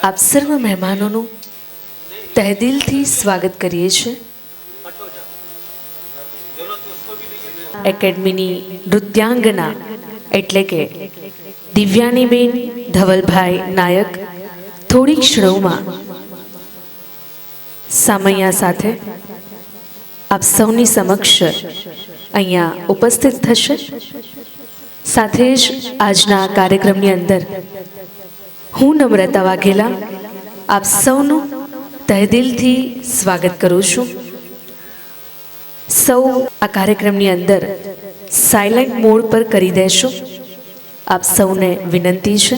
આપ સર્વ મહેમાનોનું તહેદિલથી સ્વાગત કરીએ છીએ. એકેડમીની નૃત્યાંગના એટલે કે દિવ્યાનીબેન ધવલભાઈ નાયક થોડી ક્ષણોમાં સામૈયા સાથે આપ સૌની સમક્ષ અહીંયા ઉપસ્થિત થશે. સાથે જ આજના કાર્યક્રમની અંદર હું નમ્રતા વાઘેલા આપ સૌનું તહેદિલથી સ્વાગત કરું છું. સૌ આ કાર્યક્રમની અંદર સાયલેન્ટ મોડ પર કરી દેશો, આપ સૌને વિનંતી છે.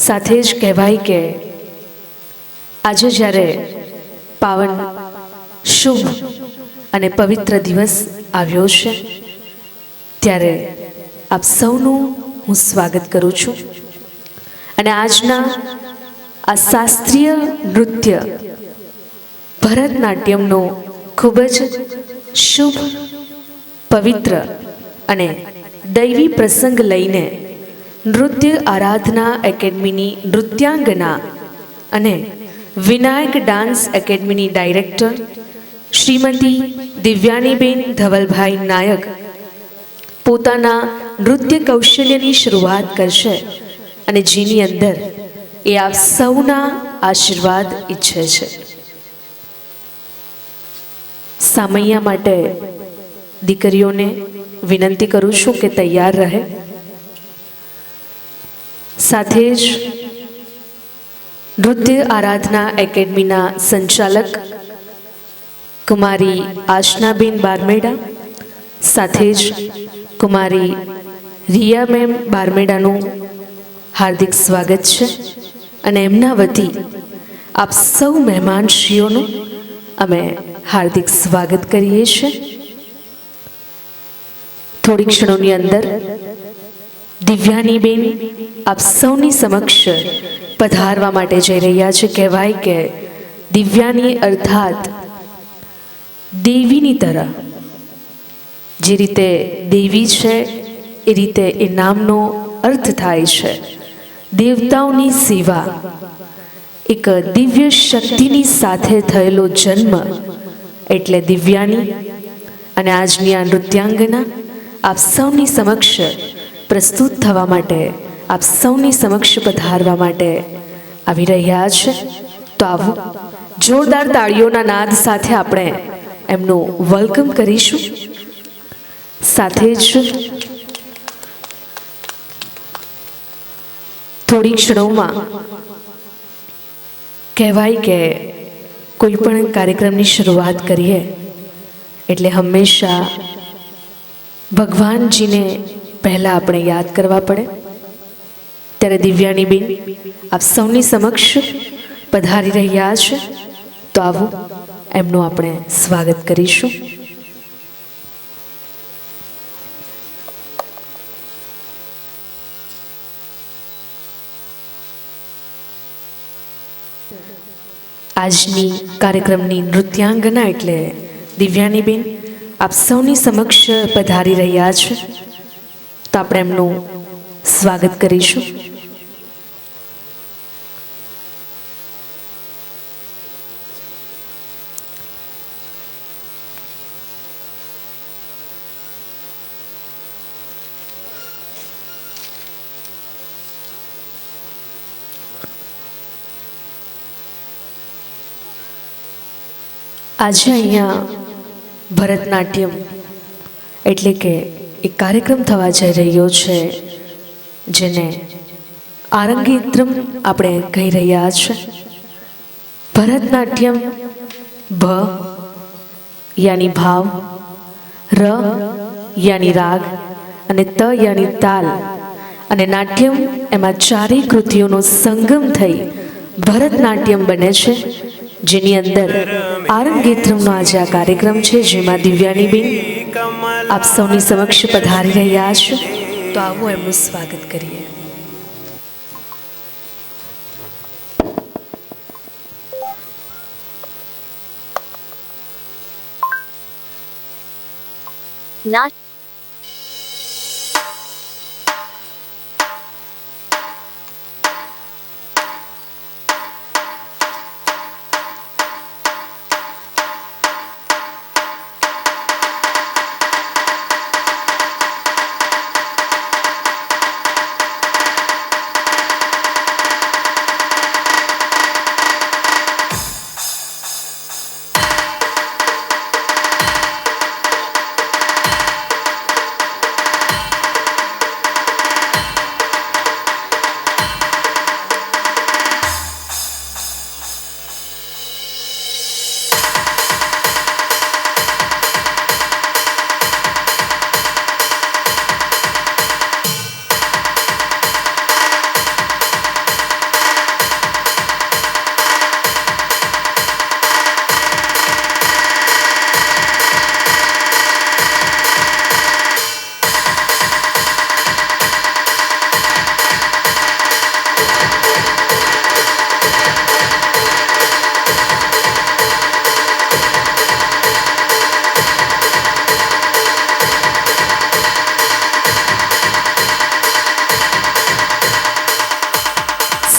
સાથે જ કહેવાય કે આજે જ્યારે પાવન શુભ અને પવિત્ર દિવસ આવ્યો છે ત્યારે આપ સૌનું હું સ્વાગત કરું છું. અને આજના આ શાસ્ત્રીય નૃત્ય ભરતનાટ્યમનો ખૂબ જ શુભ, પવિત્ર અને દૈવી પ્રસંગ લઈને નૃત્ય આરાધના એકેડમીની નૃત્યાંગના અને વિનાયક ડાન્સ એકેડમીની ડાયરેક્ટર શ્રીમતી દિવ્યાનીબેન ધવલભાઈ નાયક પોતાના નૃત્ય કૌશલ્યની શરૂઆત કરશે અને જેની અંદર એ આપ સૌના આશીર્વાદ ઈચ્છે છે. સામૈયા માટે દીકરીઓને વિનંતી કરું છું કે તૈયાર રહે. સાથે જ નૃત્ય આરાધના એકેડમીના સંચાલક કુમારી આશનાબેન બારમેડા, સાથે જ કુમારી રિયા મેમ બારમેડાનું હાર્દિક સ્વાગત છે. અને એમના વતી આપ સૌ મહેમાનશ્રીઓનું અમે હાર્દિક સ્વાગત કરીએ છીએ. થોડી ક્ષણોની અંદર દિવ્યાનીબેન આપ સૌની સમક્ષ પધારવા માટે જઈ રહ્યા છે. કહેવાય કે દિવ્યાની અર્થાત દેવીની તરહ, જે રીતે દેવી છે એ રીતે એ નામનો અર્થ થાય છે દેવતાઓની સેવા. એક દિવ્ય શક્તિની સાથે થયેલો જન્મ એટલે દિવ્યાની. અને આજની આ નૃત્યાંગના આપ સૌની સમક્ષ પ્રસ્તુત થવા માટે, આપ સૌની સમક્ષ પધારવા માટે આવી રહ્યા છે. તો આવો જોરદાર તાળીઓના નાદ સાથે આપણે એમનું વેલકમ કરીશું. સાથે જ થોડી ક્ષણોમાં કહેવાય કે કોઈ પણ કાર્યક્રમની શરૂઆત કરીએ એટલે હંમેશા ભગવાનજીને પહેલાં આપણે યાદ કરવા પડે. ત્યારે દિવ્યાનીબેન આપ સૌની સમક્ષ પધારી રહ્યા છે. તો આવો એમનું આપણે સ્વાગત કરીશું. આજની કાર્યક્રમની નૃત્યાંગના એટલે દિવ્યાનીબેન આપ સૌની સમક્ષ પધારી રહ્યા છે. તો આપણે એમનું સ્વાગત કરીશું. આજે અહીંયા ભરતનાટ્યમ એટલે કે એક કાર્યક્રમ થવા જઈ રહ્યો છે જેને આરંગેત્રમ આપણે કહી રહ્યા છે. ભરતનાટ્યમ ભ યાની ભાવ, ર યાની રાગ અને ત યાની તાલ અને નાટ્યમ, એમાં ચારેય કૃતિઓનો સંગમ થઈ ભરતનાટ્યમ બને છે. જેની અંદર આરંગેત્રમનો આજે આ કાર્યક્રમ છે, જેમાં દિવ્યાનીબેન આપ સૌની સમક્ષ પધારી રહ્યા છે. તો આવો એમનું સ્વાગત કરીએ. ના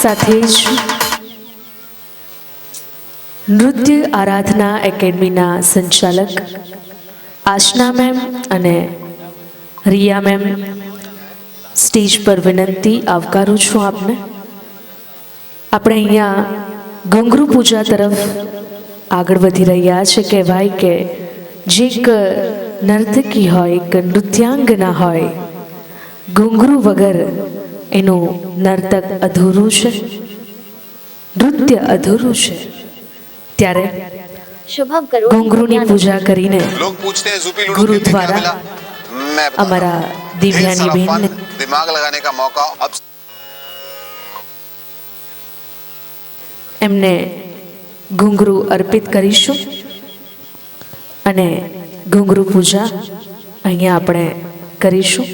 સાથે જ નૃત્ય આરાધના એકેડમીના સંચાલક આશના મેમ અને રિયા મેમ સ્ટેજ પર વિનંતી આવકારું છું આપને. આપણે અહીંયા ઘુંઘરૂ પૂજા તરફ આગળ વધી રહ્યા છે. કહેવાય કે જે એક નર્તકી હોય, એક નૃત્યાંગના હોય, ઘુંઘરૂ વગર એનું નર્તક અધૂરું છે, નૃત્ય અધૂરું છે. ત્યારે ઘુંઘરૂની પૂજા કરીને ગુરુ દ્વારા અમારા દિવ્યાની બેનને दिमाग लगाने का मौका अब એમને ઘુંઘરૂ અર્પિત કરીશું અને ઘુંઘરૂ પૂજા અહીંયા આપણે કરીશું.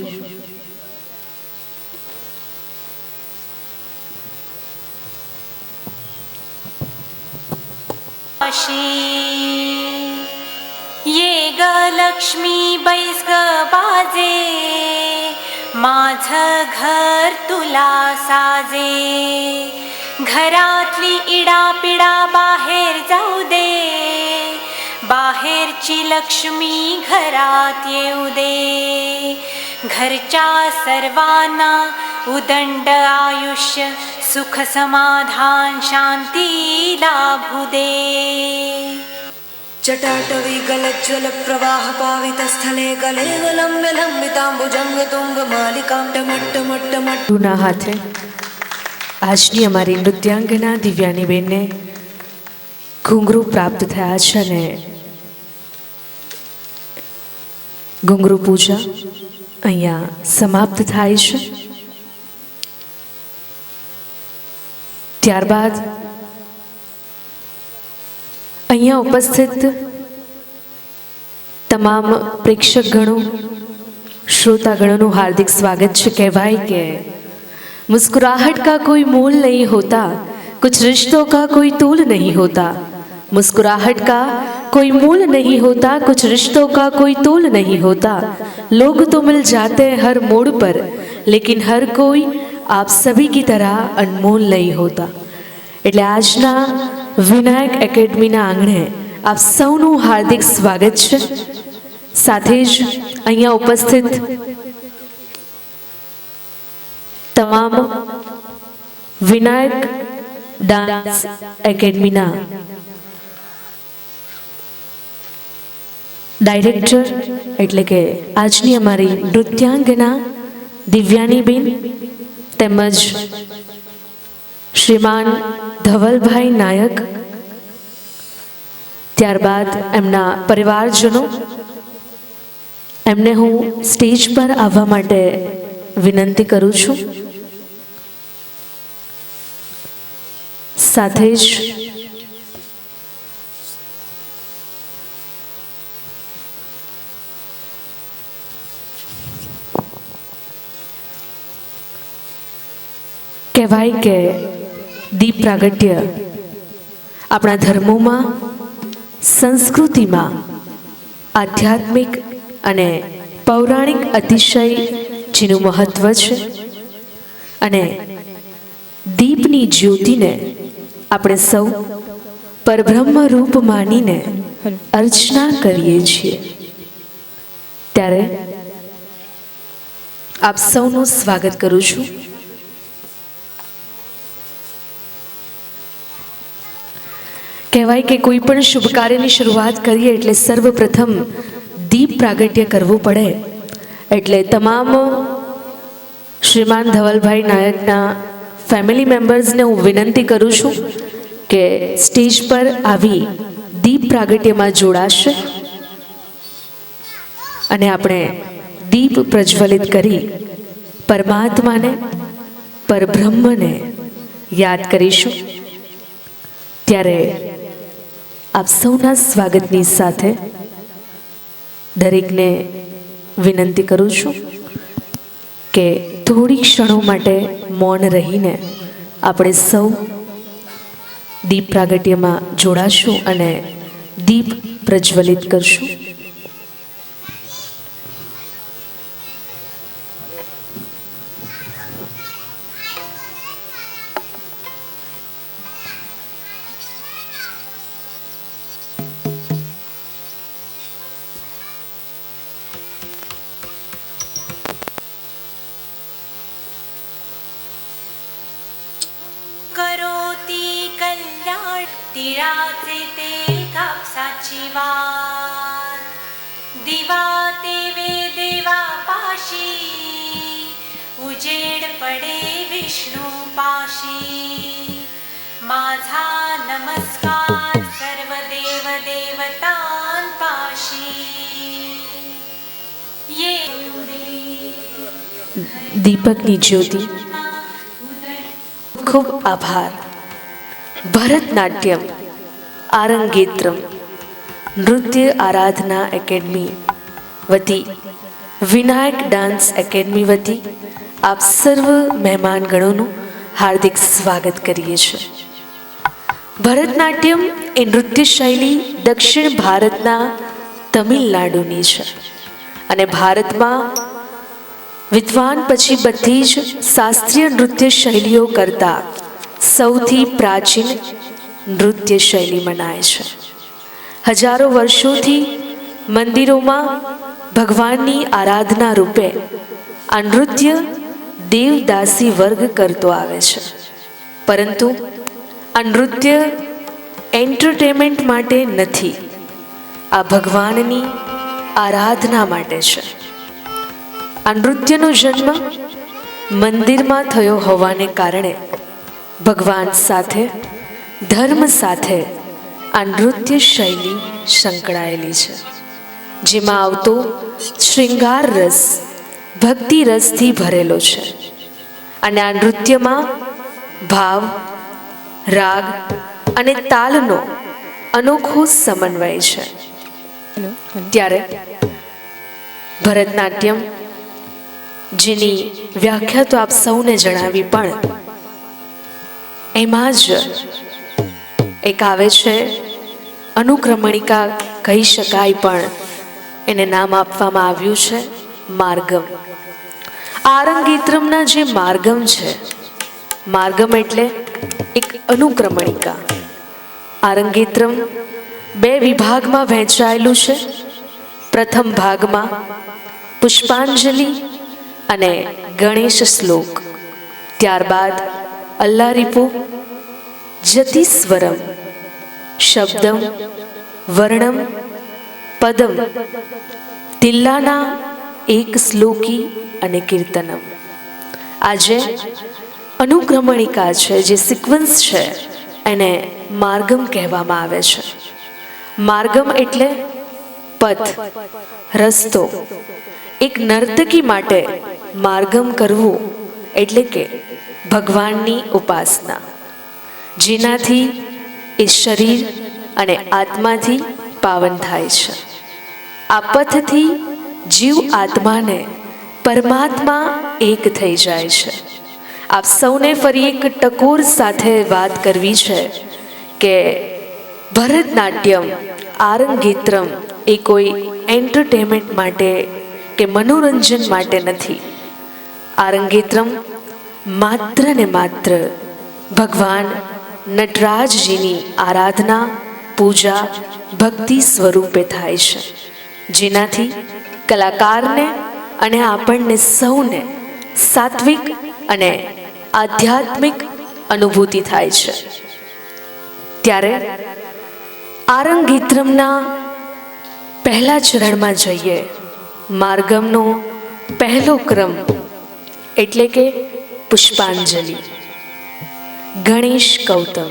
ये ग लक्ष्मी बैस ग बाजे, माझं घर तुला साजे. घरातली इडापिडा बाहेर जाऊ दे, बाहेरची लक्ष्मी घरात येऊ दे. घरच्या सर्वांना उदंड आयुष्य, सुख समाधान शांती लाभू दे. जटाटवी गलज्ज्वल प्रवाह पावित स्थले गले लंब लंबितांबुजंग तुंग मालिकां टमट्टमट्टमट्ट ના હાથે આજની અમારી નૃત્યાંગના દિવ્યાની બેનને ઘુંઘરૂ પ્રાપ્ત થયા છે અને ઘુંઘરૂ પૂજા અહીંયા સમાપ્ત થાય છે. ત્યારબાદ અહીંયા ઉપસ્થિત તમામ પ્રેક્ષકગણો, श्रोतागणों हार्दिक स्वागत है. कहवाई के मुस्कुराहट का कोई मोल नहीं होता, कुछ रिश्तों का कोई तोल नहीं होता. मुस्कुराहट का कोई मोल नहीं होता, कुछ रिश्तों का कोई तोल नहीं होता. लोग तो मिल जाते हैं हर मोड़ पर, लेकिन हर कोई आप सभी की तरह अनमोल नहीं होता. એટલે આજના વિનાયક એકેડમીના આંગણે આપ સૌનું હાર્દિક સ્વાગત છે. સાથે જ અહીંયા ઉપસ્થિત તમામ વિનાયક ડાન્સ એકેડમીના ડાયરેક્ટર એટલે કે આજની અમારી નૃત્યાંગના દિવ્યાનીબેન તેમજ શ્રીમાન ધવલભાઈ નાયક, ત્યારબાદ એમના પરિવારજનો, એમને હું સ્ટેજ પર આવવા માટે વિનંતી કરું છું. સાથે જ કહેવાય કે દીપ પ્રાગટ્ય આપણા ધર્મોમાં, સંસ્કૃતિમાં આધ્યાત્મિક અને પૌરાણિક અતિશય જેનું મહત્વ છે. અને દીપની જ્યોતિને આપણે સૌ પરબ્રહ્મ રૂપ માનીને અર્ચના કરીએ છીએ. ત્યારે આપ સૌનું સ્વાગત કરું છું. કહેવાય કે કોઈ પણ શુભ કાર્યની શરૂઆત કરીએ એટલે સર્વપ્રથમ દીપ પ્રાગટ્ય કરવું પડે. એટલે તમામ શ્રીમાન ધવલભાઈ નાયકના ફેમિલી મેમ્બર્સને હું વિનંતી કરું છું કે સ્ટેજ પર આવી દીપ પ્રાગટ્યમાં જોડાશે અને આપણે દીપ પ્રજ્વલિત કરી પરમાત્માને, પરબ્રહ્મને યાદ કરીશું. ત્યારે આપ સૌના સ્વાગતની સાથે દરેકને વિનંતી કરું છું કે થોડી ક્ષણો માટે મૌન રહીને આપણે સૌ દીપ પ્રાગટ્યમાં જોડાશું અને દીપ પ્રજ્વલિત કરશું. तिळाचे तेल कापसाची वात दिवा तेवे देवा पाशी उजेड पडे विष्णू पाशी माझा नमस्कार सर्व देव देवतांपाशी येऊ दे દીપકની જ્યોતિ. ખૂબ આભાર. ભરતનાટ્યમ આરંગેત્રમ નૃત્ય આરાધના એકેડમી વતી, વિનાયક ડાન્સ એકેડમી વતી આપ સર્વ મહેમાનગણોનું હાર્દિક સ્વાગત કરીએ છીએ. ભરતનાટ્યમ એ નૃત્ય શૈલી દક્ષિણ ભારતના તમિલનાડુની છે અને ભારતમાં વિદ્વાન પછી બધી જ શાસ્ત્રીય નૃત્ય શૈલીઓ કરતાં સૌથી પ્રાચીન નૃત્ય શૈલી મનાય છે. હજારો વર્ષોથી મંદિરોમાં ભગવાનની આરાધના રૂપે આ નૃત્ય દેવદાસી વર્ગ કરતો આવે છે, પરંતુ આ નૃત્ય એન્ટરટેનમેન્ટ માટે નથી, આ ભગવાનની આરાધના માટે છે. આ નૃત્યનો જન્મ મંદિરમાં થયો હોવાને કારણે ભગવાન સાથે, ધર્મ સાથે આ નૃત્ય શૈલી સંકળાયેલી છે, જેમાં આવતો શૃંગાર રસ ભક્તિ રસથી ભરેલો છે. અને આ નૃત્યમાં ભાવ, રાગ અને તાલનો અનોખો સમન્વય છે. ત્યારે ભરતનાટ્યમ, જેની વ્યાખ્યા તો આપ સૌને જણાવી, પણ એમાં જ એક આવે છે અનુક્રમણિકા કહી શકાય, પણ એને નામ આપવામાં આવ્યું છે માર્ગમ. આરંગેત્રમના જે માર્ગમ છે, માર્ગમ એટલે એક અનુક્રમણિકા. આરંગેત્રમ બે વિભાગમાં વહેંચાયેલું છે. પ્રથમ ભાગમાં પુષ્પાંજલિ અને ગણેશ શ્લોક, ત્યારબાદ અલ્લારીપો, જતિસ્વરમ, શબ્દમ, વર્ણમ, પદમ, તિલ્લાના એક શ્લોકી અને કીર્તનમ. આ જે અનુક્રમણિકા છે, જે સિક્વન્સ છે, એને માર્ગમ કહેવામાં આવે છે. માર્ગમ એટલે પથ, રસ્તો. એક નર્તકી માટે માર્ગમ કરવું એટલે કે ભગવાનની ઉપાસના, જેનાથી એ શરીર અને આત્માથી પાવન થાય છે. આ પથથી જીવ આત્માને પરમાત્મા એક થઈ જાય છે. આપ સૌને ફરી એક ટકોર સાથે વાત કરવી છે કે ભરતનાટ્યમ, આરંગેત્રમ એ કોઈ એન્ટરટેનમેન્ટ માટે કે મનોરંજન માટે નથી. આરંગેત્રમ માત્ર ને માત્ર ભગવાન નટરાજજીની આરાધના, પૂજા, ભક્તિ સ્વરૂપે થાય છે, જેનાથી કલાકારને અને આપણને સૌને સાત્વિક અને આધ્યાત્મિક અનુભૂતિ થાય છે. ત્યારે આરંગેત્રમના પહેલા ચરણમાં જઈએ. માર્ગમનો પહેલો ક્રમ એટલે કે પુષ્પાંજલિ. ગણેશ કૌતમ.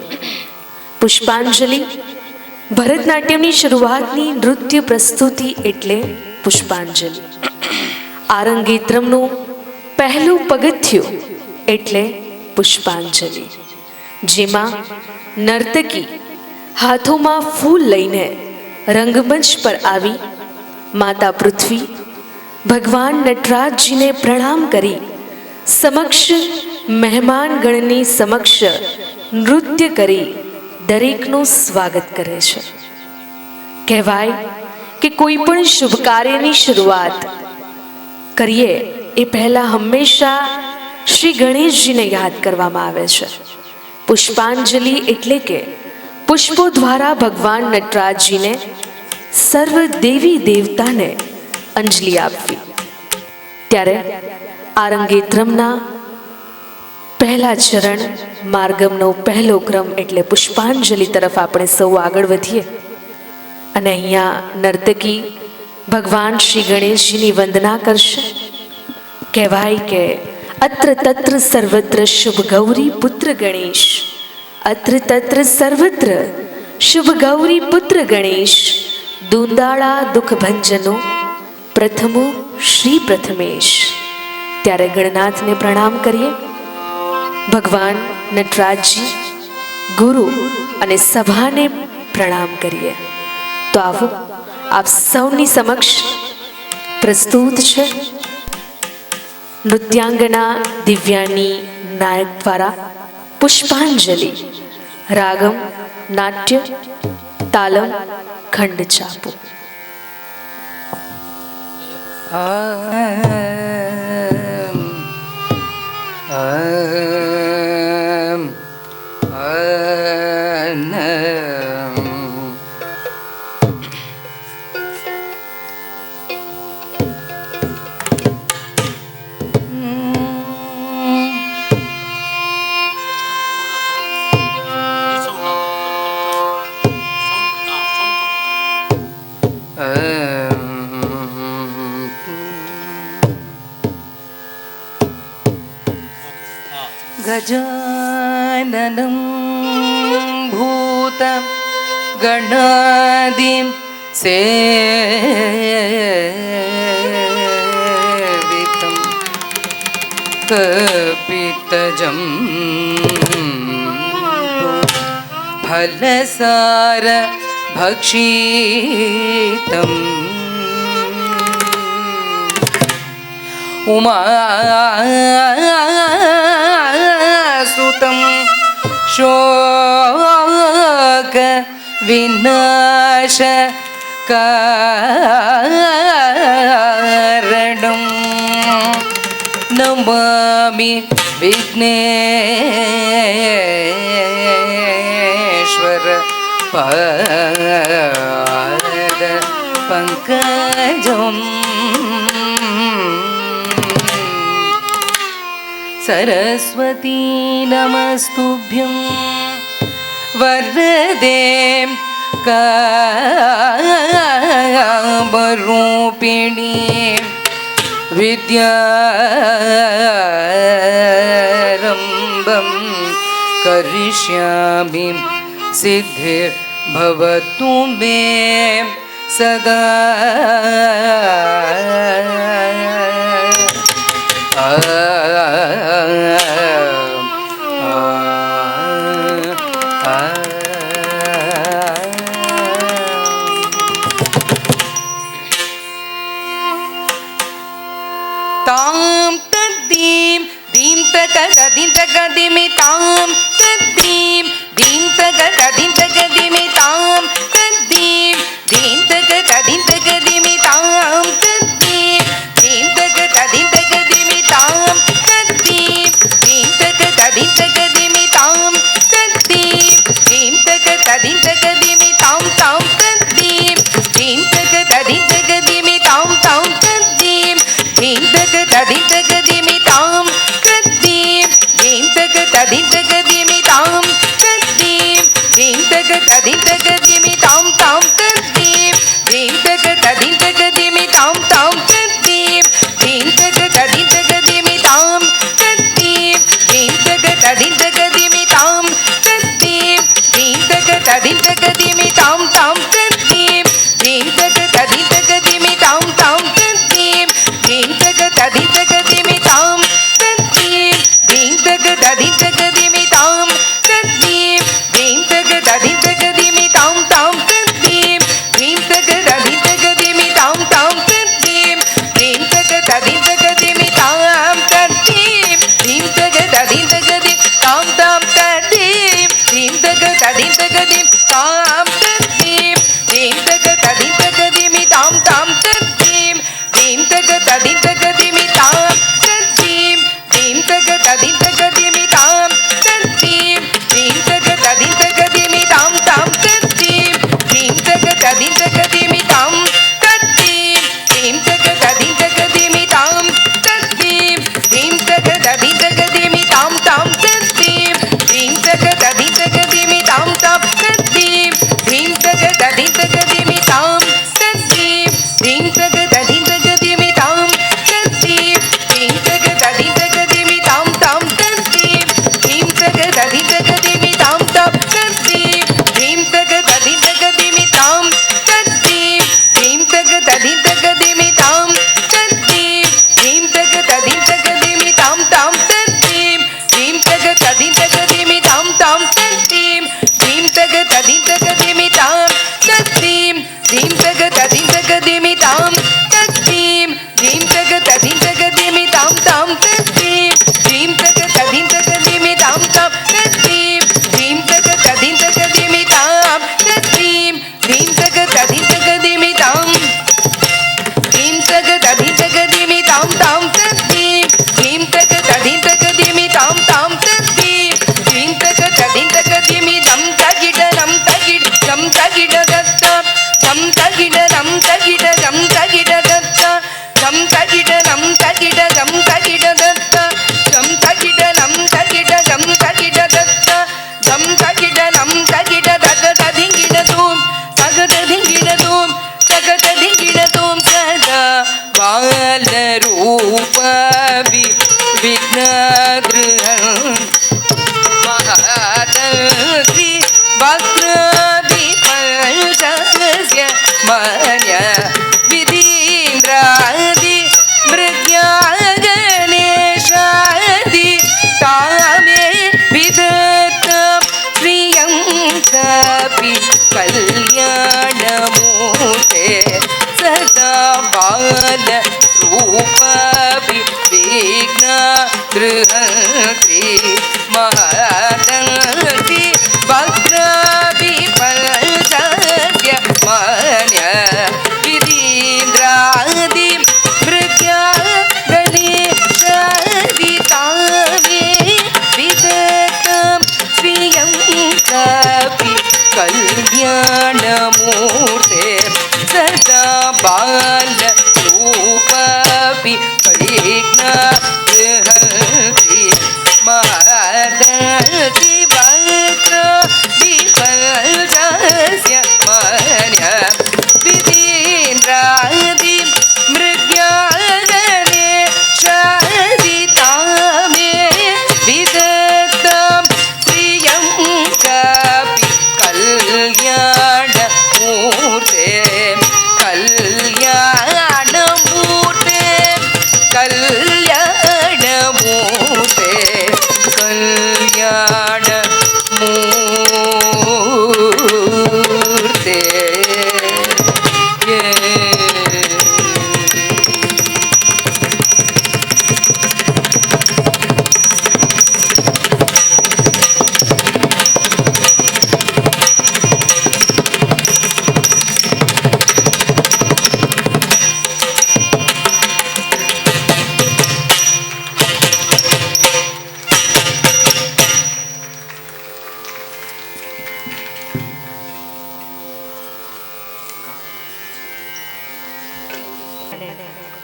પુષ્પાંજલિ ભરતનાટ્યમની શરૂઆતની નૃત્ય પ્રસ્તુતિ એટલે પુષ્પાંજલિ. આરંગેત્રમનું પહેલું પગથિયું એટલે પુષ્પાંજલિ, જેમાં નર્તકી હાથોમાં ફૂલ લઈને રંગમંચ પર આવી માતા પૃથ્વી, ભગવાન નટરાજજીને પ્રણામ કરી સમક્ષ મહેમાનગણની સમક્ષ નૃત્ય કરી દરેકનું સ્વાગત કરે છે. કહેવાય કે કોઈ પણ શુભ કાર્યની શરૂઆત કરીએ એ પહેલા હંમેશા શ્રી ગણેશજીને યાદ કરવામાં આવે છે. પુષ્પાંજલિ એટલે કે પુષ્પો દ્વારા ભગવાન નટરાજજીને, સર્વ દેવી દેવતાને અંજલિ આપવી. ત્યારે આરંગેત્રમના પહેલા ચરણ માર્ગમનો પહેલો ક્રમ એટલે પુષ્પાંજલિ તરફ આપણે સૌ આગળ વધીએ. અને અહીંયા નર્તકી ભગવાન શ્રી ગણેશજીની વંદના કરશે. કહેવાય કે અત્ર તત્ર સર્વત્ર શુભ ગૌરી પુત્ર ગણેશ, અત્ર તત્ર સર્વત્ર શુભ ગૌરી પુત્ર ગણેશ, દુંદાળા દુઃખ ભંજનો પ્રથમો શ્રી પ્રથમેશ. ત્યારે ગણનાથને પ્રણામ કરીએ. ભગવાન નટરાજજી, ગુરુ અને સભાને પ્રણામ કરીએ. તો આવો આપ સૌની સમક્ષ પ્રસ્તુત છે નૃત્યાંગના દિવ્યાની નાયક દ્વારા પુષ્પાંજલિ. રાગમ નાટ્ય, તાલમ ખંડ ચાપુ. गजाननं भूतं गणादिं सेवितं कपितजं फलसार भक्षितम् उमासुतं शोक विनाशकारणं नमामि विघ्नेश्वर पाद पंकजम्. सरस्वती नमस्तुभ्यं वरदे कामरूपिणी विद्यारम्भं करिष्यामि सिद्धिर्भवतु मे सदा. तां तद्दीं दीं तकदीं तकदिमि तां तद्दीं दीं तकदीं तकदिमि तां तद्दीं दीं तकदीं तकदिमि तां तद्दीं दीं तकदीं तकदिमि तां तद्दीं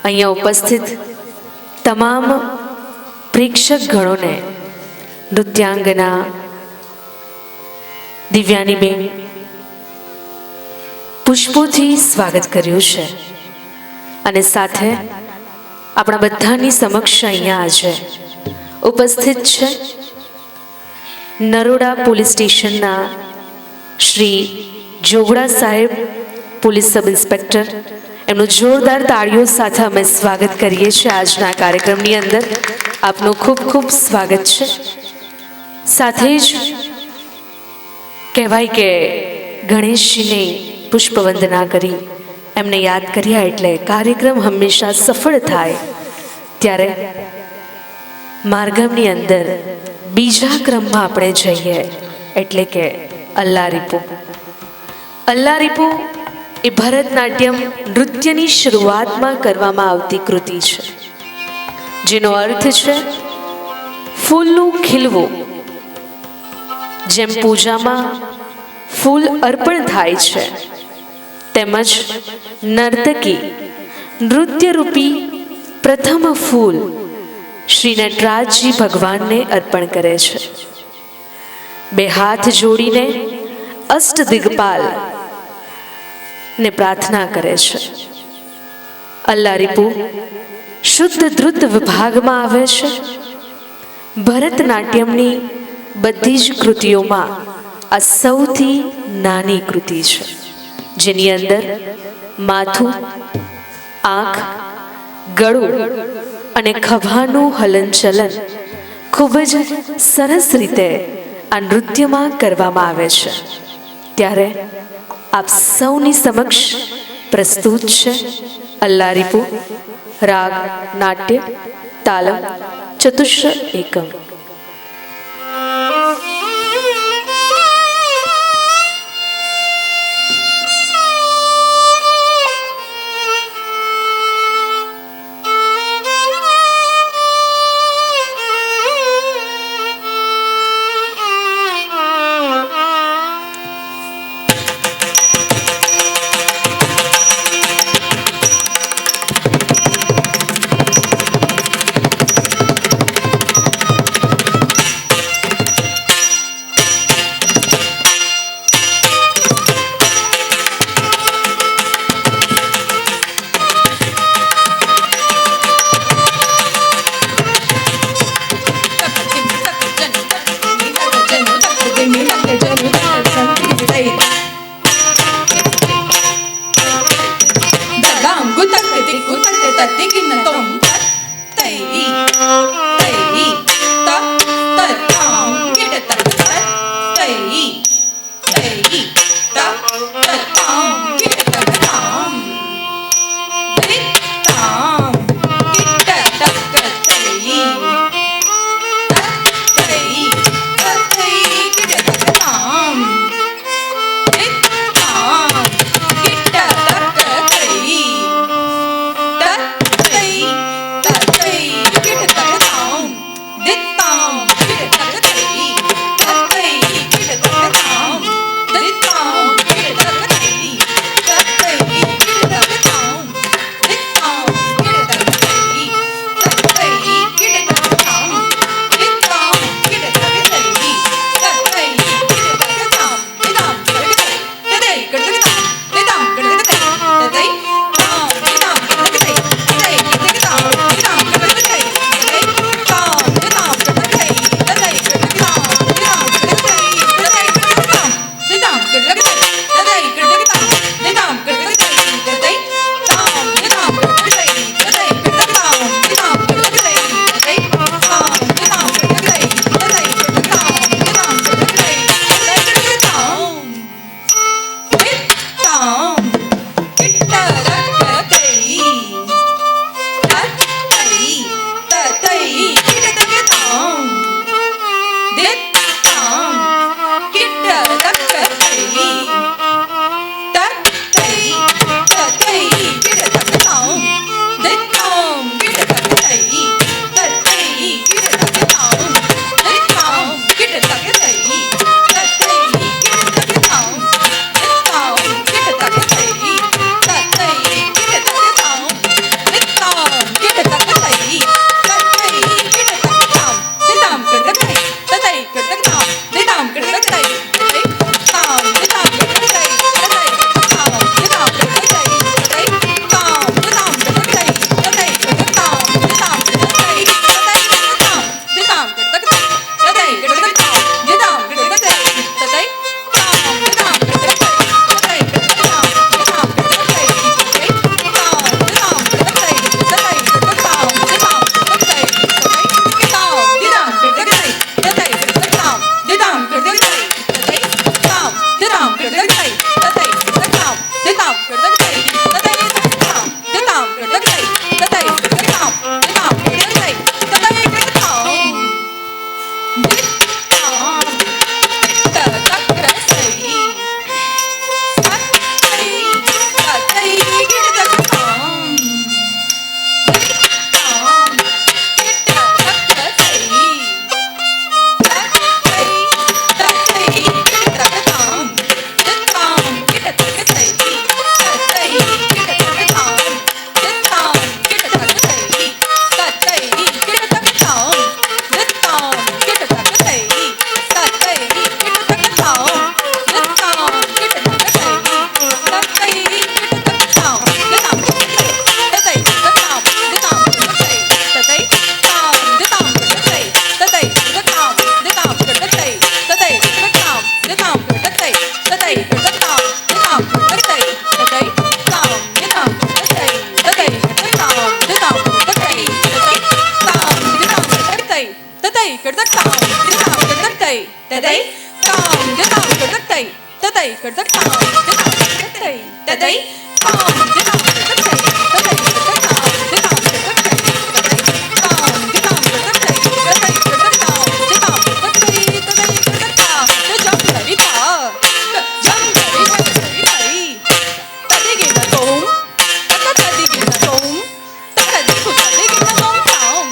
અહીંયા ઉપસ્થિત તમામ પ્રેક્ષક ગણોને નૃત્યાંગના દિવ્યાનીબેન પુષ્પોથી સ્વાગત કર્યું છે અને સાથે આપણા બધાની સમક્ષ અહીંયા આજે ઉપસ્થિત છે નરોડા પોલીસ સ્ટેશનના શ્રી જોગડા સાહેબ, પોલીસ સબ ઇન્સ્પેક્ટર. એમનું જોરદાર તાળીઓ સાથે અમે સ્વાગત કરીએ છીએ આજના કાર્યક્રમની અંદર. આપનું ખૂબ ખૂબ સ્વાગત છે. સાથે જ કહેવાય કે ગણેશજીને પુષ્પવંદના કરી એમને યાદ કર્યા એટલે કાર્યક્રમ હંમેશા સફળ થાય. ત્યારે માર્ગમની અંદર બીજા ક્રમમાં આપણે જઈએ એટલે કે અલ્લારીપુ. અલ્લારીપુ એ ભરતનાટ્યમ નૃત્યની શરૂઆતમાં કરવામાં આવતી કૃતિ છે, જેનો અર્થ છે ફૂલનું ખીલવું. જેમ પૂજામાં ફૂલ અર્પણ થાય છે તેમજ નર્તકી નૃત્યરૂપી પ્રથમ ફૂલ શ્રી નટરાજજી ભગવાનને અર્પણ કરે છે. બે હાથ જોડીને અષ્ટદિગ્પાલ ને પ્રાર્થના કરે છે. અલ્લારીપુ શુદ્ધ ધ્રુત વિભાગમાં આવે છે. ભરતનાટ્યમની બધી જ કૃતિઓમાં આ સૌથી નાની કૃતિ છે, જેની અંદર માથું, આંખ, ગળું અને ખભાનું હલનચલન ખૂબ જ સરસ રીતે આ નૃત્યમાં કરવામાં આવે છે. ત્યારે આપ સૌની સમક્ષ પ્રસ્તુત છે અલ્લારીપુ, રાગ નાટ્ય તાલમ ચતુશ્ર એકમ. તામ જતામ તતઈ તતઈ કરતક તામ જતામ તતઈ તતઈ તામ જતામ તતઈ તતઈ કરતક તામ જતામ તતઈ તામ જતામ તતઈ તતઈ કરતક તામ જતામ તતઈ તતઈ કરતક તામ જમ લવિતા જમ લવિતા તદિગિન તોમ તદિગિન તોમ તદિગિન તોમ તામ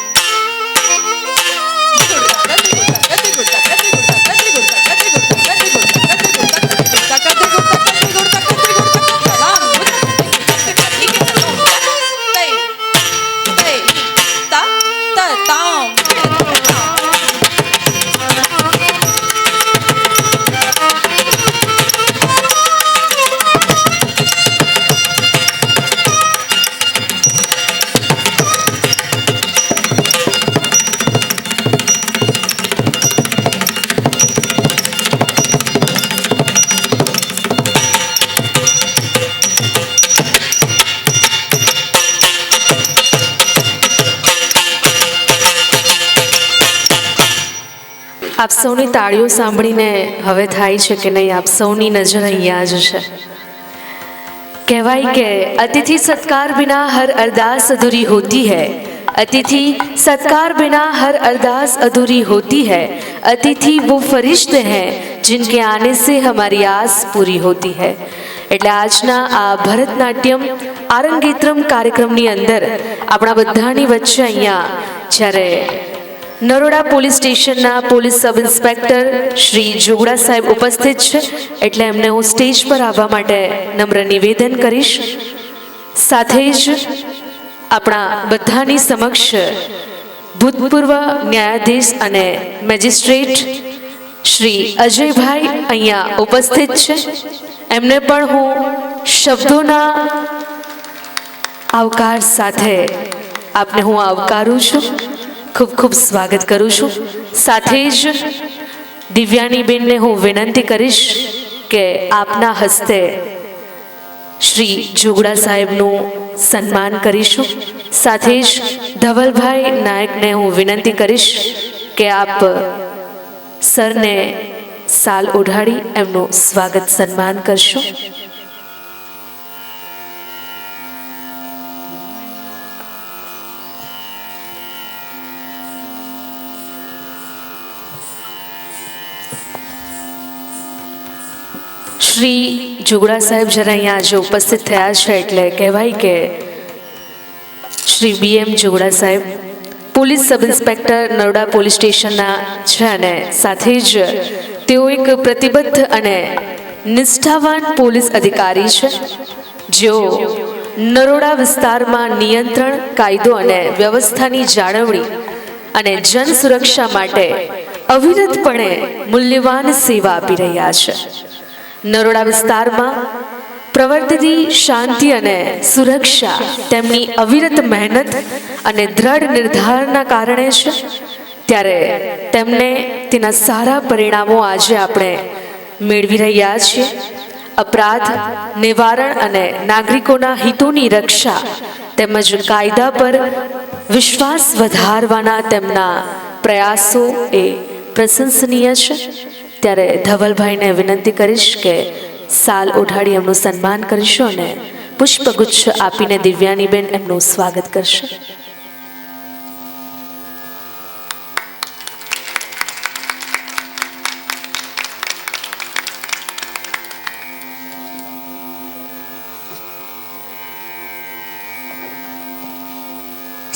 આપ સૌની તાળીઓ સાંભળીને હવે થાય છે કે નહીં આપ સૌની નજર અહીંયા જ છે. કહેવાય કે અતિથિ સત્કાર બિના હર અરદાસ અધૂરી હોતી है. अतिथि सत्कार बिना हर अरदास अधूरी होती है. अतिथि वो फरिश्ते हैं जिनके आने से हमारी आस पूरी होती है. એટલે આજના આ ભરતનાટ્યમ આરંગેત્રમ કાર્યક્રમની અંદર આપણા બધાની વચ્ચે અહીંયા જ્યારે નરોડા પોલીસ સ્ટેશનના પોલીસ સબ ઇન્સ્પેક્ટર શ્રી જોગડા સાહેબ ઉપસ્થિત છે એટલે એમને હું સ્ટેજ પર આવવા માટે નમ્ર નિવેદન કરીશ. સાથે જ આપણા બધાની સમક્ષ ભૂતપૂર્વ ન્યાયાધીશ અને મેજિસ્ટ્રેટ શ્રી અજયભાઈ અહીંયા ઉપસ્થિત છે. એમને પણ હું શબ્દોના આવકાર સાથે આપને હું આવકારું છું, ખૂબ ખૂબ સ્વાગત કરું છું. સાથે જ દિવ્યાનીબેનને હું વિનંતી કરીશ કે આપના હસ્તે શ્રી જોગડા સાહેબનું સન્માન કરીશું. સાથે જ ધવલભાઈ નાયકને હું વિનંતી કરીશ કે આપ સરને સાલ ઓઢાડી એમનું સ્વાગત સન્માન કરશો. શ્રી જોગડા સાહેબ જરા અહીંયા આજે ઉપસ્થિત થયા છે એટલે કહેવાય કે શ્રી BM જોગડા સાહેબ police sub inspector Naroda police સ્ટેશનના છે અને સાથે જ તેઓ એક પ્રતિબદ્ધ અને નિષ્ઠાવાન પોલીસ અધિકારી છે જેઓ નરોડા વિસ્તારમાં નિયંત્રણ, કાયદો અને વ્યવસ્થાની જાળવણી અને જન સુરક્ષા માટે અવિરતપણે મૂલ્યવાન સેવા આપી રહ્યા છે. નરોડા વિસ્તારમાં પ્રવર્તતી શાંતિ અને સુરક્ષા તેમની અવિરત મહેનત અને દ્રઢ નિર્ધારના કારણે છે. ત્યારે તેમને તેના સારા પરિણામો આજે આપણે મેળવી રહ્યા છીએ. અપરાધ નિવારણ અને નાગરિકોના હિતોની રક્ષા તેમજ કાયદા પર વિશ્વાસ વધારવાના તેમના પ્રયાસો એ પ્રશંસનીય છે. ત્યારે ધવલભાઈને વિનંતી કરીશ કે સાલ ઓઢાડી એમનું સન્માન કરશો અને પુષ્પગુચ્છ આપીને દિવ્યાનીબેન એમનું સ્વાગત કરશે.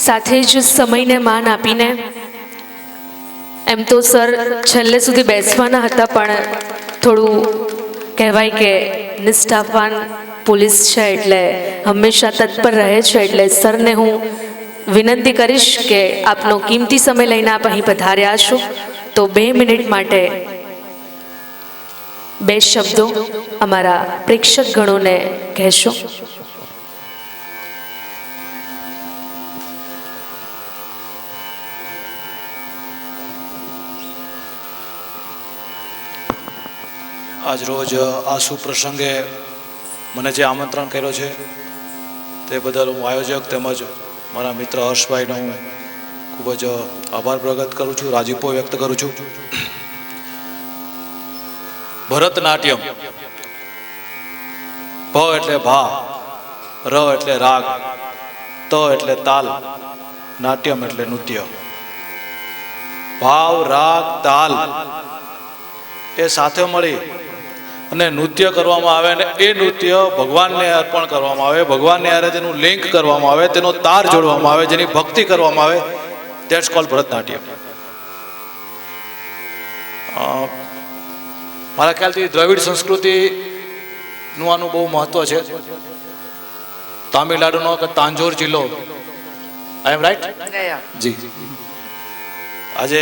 સાથે જ સમયને માન આપીને એમ તો સર છેલ્લે સુધી બેસવાના હતા પણ થોડું કહેવાય કે નિષ્ઠાવાન પોલીસ છે એટલે હંમેશા તત્પર રહે છે એટલે સરને હું વિનંતી કરીશ કે આપનો કિંમતી સમય લઈને આપ અહીં પધાર્યા છો તો 2 મિનિટ માટે 2 શબ્દો અમારા પ્રેક્ષક ગણોને કહેશો. આજ રોજ આ સુપ્રસંગે મને જે આમંત્રણ કર્યો છે તે બદલ હું આયોજક તેમજ મારા મિત્ર હર્ષભાઈનો હું ખૂબ જ આભાર પ્રગટ કરું છું, રાજીપો વ્યક્ત કરું છું. ભરતનાટ્યમ. ભ એટલે ભા, ર એટલે રાગ, ત એટલે તાલ, નાટ્યમ એટલે નૃત્ય. ભાવ, રાગ, તાલ એ સાથે મળી અને નૃત્ય કરવામાં આવે અને એ નૃત્ય ભગવાનને અર્પણ કરવામાં આવે, ભગવાનને હારે તેનું લિંક કરવામાં આવે, તેનો તાર જોડવામાં આવે, જેની ભક્તિ કરવામાં આવે, ધેટ્સ કોલ્ડ ભરતનાટ્યમ. મારા ખ્યાલથી દ્રવિડ સંસ્કૃતિનું આનું બહુ મહત્વ છે. તામિલનાડુનો તાંજોર જિલ્લો, આઈ એમ રાઈટ? જી. આજે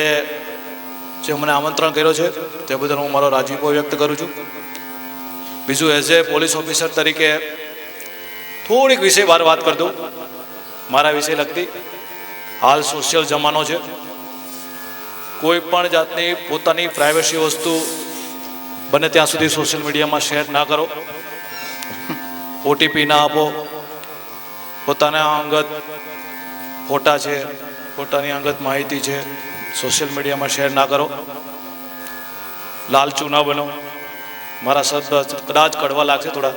જે મને આમંત્રણ કર્યો છે તે બદલ હું મારો રાજીપો વ્યક્ત કરું છું. બીજું, એઝ એ પોલીસ ઓફિસર તરીકે થોડીક વિષય બહાર વાત કરી દઉં, મારા વિષય લગતી. હાલ સોશિયલ જમાનો છે, કોઈ પણ જાતની પોતાની પ્રાઇવસી વસ્તુ બને ત્યાં સુધી સોશિયલ મીડિયામાં શેર ના કરો, ઓટીપી ના આપો, પોતાના અંગત ફોટા છે, પોતાની અંગત માહિતી છે, સોશિયલ મીડિયામાં શેર ના કરો. લાલચુ ના બનો. મારા શબ્દ કદાચ કડવા લાગશે થોડા.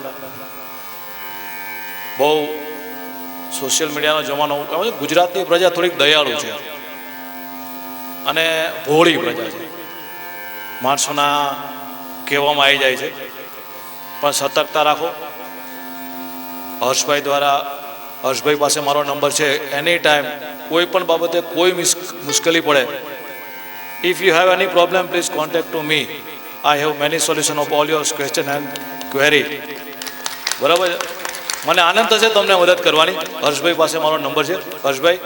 બહુ સોશિયલ મીડિયાનો જમાનો, ગુજરાતની પ્રજા થોડીક દયાળુ છે અને ભોળી પ્રજા છે. માણસોના કહેવામાં આવી જાય છે, પણ સતર્કતા રાખો. હર્ષભાઈ પાસે મારો નંબર છે. એની ટાઈમ કોઈ પણ બાબતે કોઈ મુશ્કેલી પડે, if you have any problem please contact to me. I have many solution of all your question and query. બરાબર? મને આનંદ થશે તમને મદદ કરવાની. હર્ષભાઈ પાસે મારો નંબર છે. હર્ષભાઈ,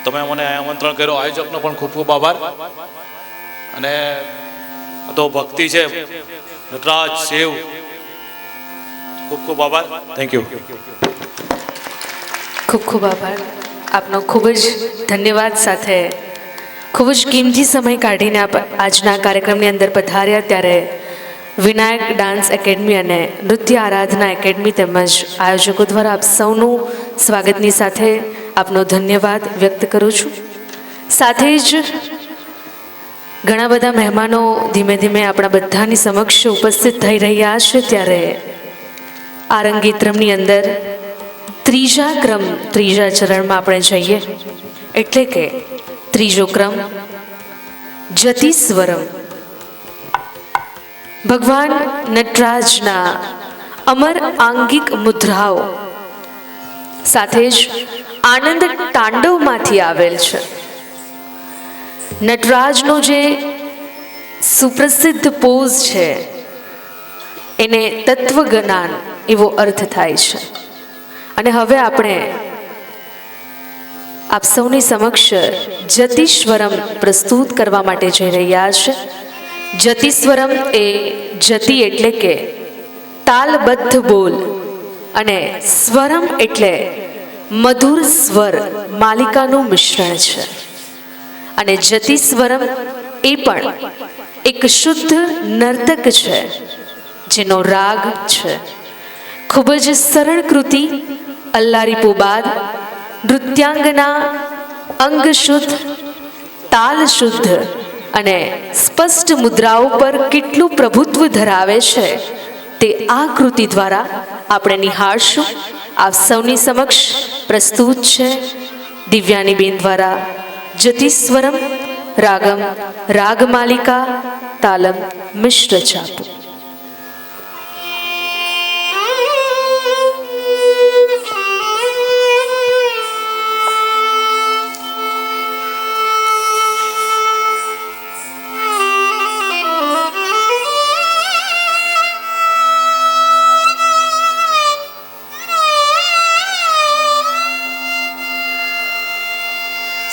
તમે મને આમંત્રણ કર્યો, આયોજકનો પણ ખૂબ ખૂબ આભાર. અને તો ભક્તિ છે, નટરાજ શિવ, ખૂબ ખૂબ આભાર. Thank you. ખૂબ ખૂબ આભાર આપનો. ખૂબ જ ધન્યવાદ. સાથે ખૂબ જ કિંમતી સમય કાઢીને આપ આજના કાર્યક્રમની અંદર પધાર્યા. ત્યારે વિનાયક ડાન્સ એકેડમી અને નૃત્ય આરાધના એકેડમી તેમજ આયોજકો દ્વારા આપ સૌનું સ્વાગતની સાથે આપનો ધન્યવાદ વ્યક્ત કરું છું. સાથે જ ઘણા બધા મહેમાનો ધીમે ધીમે આપણા બધાની સમક્ષ ઉપસ્થિત થઈ રહ્યા છે. ત્યારે આ રંગીત્રમની અંદર ત્રીજા ચરણમાં આપણે જઈએ, એટલે કે ત્રીજો ક્રમ જતિસ્વરમ. ભગવાન નટરાજના અમર આંગિક મુદ્રાઓ સાથે જ આનંદ તાંડવમાંથી આવેલ છે. નટરાજનો જે સુપ્રસિદ્ધ પોઝ છે એને તત્વજ્ઞાન એવો અર્થ થાય છે. અને હવે આપણે આપ સૌની સમક્ષ જતિસ્વરમ પ્રસ્તુત કરવા માટે જઈ રહ્યા છે. જતિસ્વરમ એ જતિ એટલે કે તાલબદ્ધ બોલ અને સ્વરમ એટલે મધુર સ્વર માલિકાનું મિશ્રણ છે. અને જતિસ્વરમ એ પણ એક શુદ્ધ નર્તક છે જેનો રાગ છે. ખૂબ જ સરળ કૃતિ, અલ્લારીપો બાદ નૃત્યાંગના અંગ શુદ્ધ, તાલ શુદ્ધ અને સ્પષ્ટ મુદ્રાઓ પર કેટલું પ્રભુત્વ ધરાવે છે તે આ કૃતિ દ્વારા આપણે નિહાળશું. આપ સૌની સમક્ષ પ્રસ્તુત છે દિવ્યાનીબેન દ્વારા જતિસ્વરમ રાગમ રાગમાલિકા તાલમ મિશ્ર ચાપ.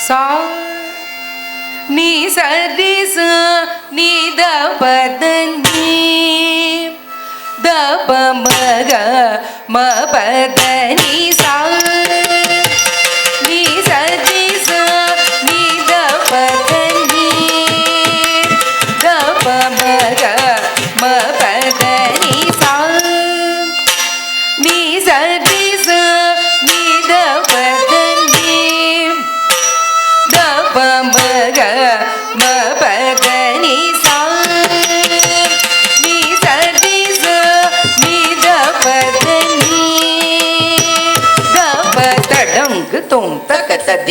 सा नी सा रे सा नी द प द नी द प म ग म प द नी सा नी सा रे सा नी द प द नी द प म ग म प द नी सा नी सा रे सा नी द प द नी द प म ग म प द नी सा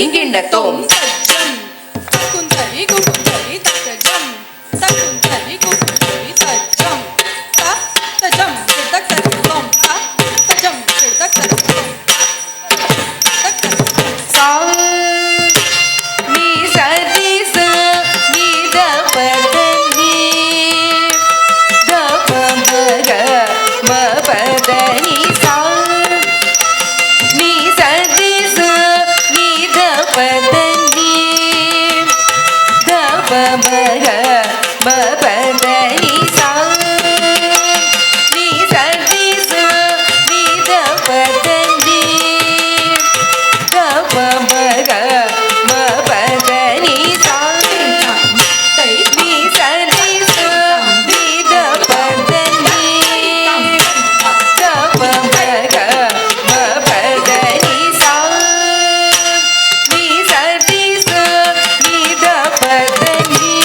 तरी गिण्डतोम तज्जम तकुंतरी कुकुंतरी तज्जम तकुंतरी कुकुंतरी तज्जम तजम तजम तजम सा नी सदी स नी द पदनी द प म ग म पदनी सा नी सदी स नी द पदनी द प म ग म पदनी सा नी सदी स नी द पदनी द प म ग म पदनी सा नी सदी स नी द पदनी द प म ग म पदनी सा नी सदी स नी द पदनी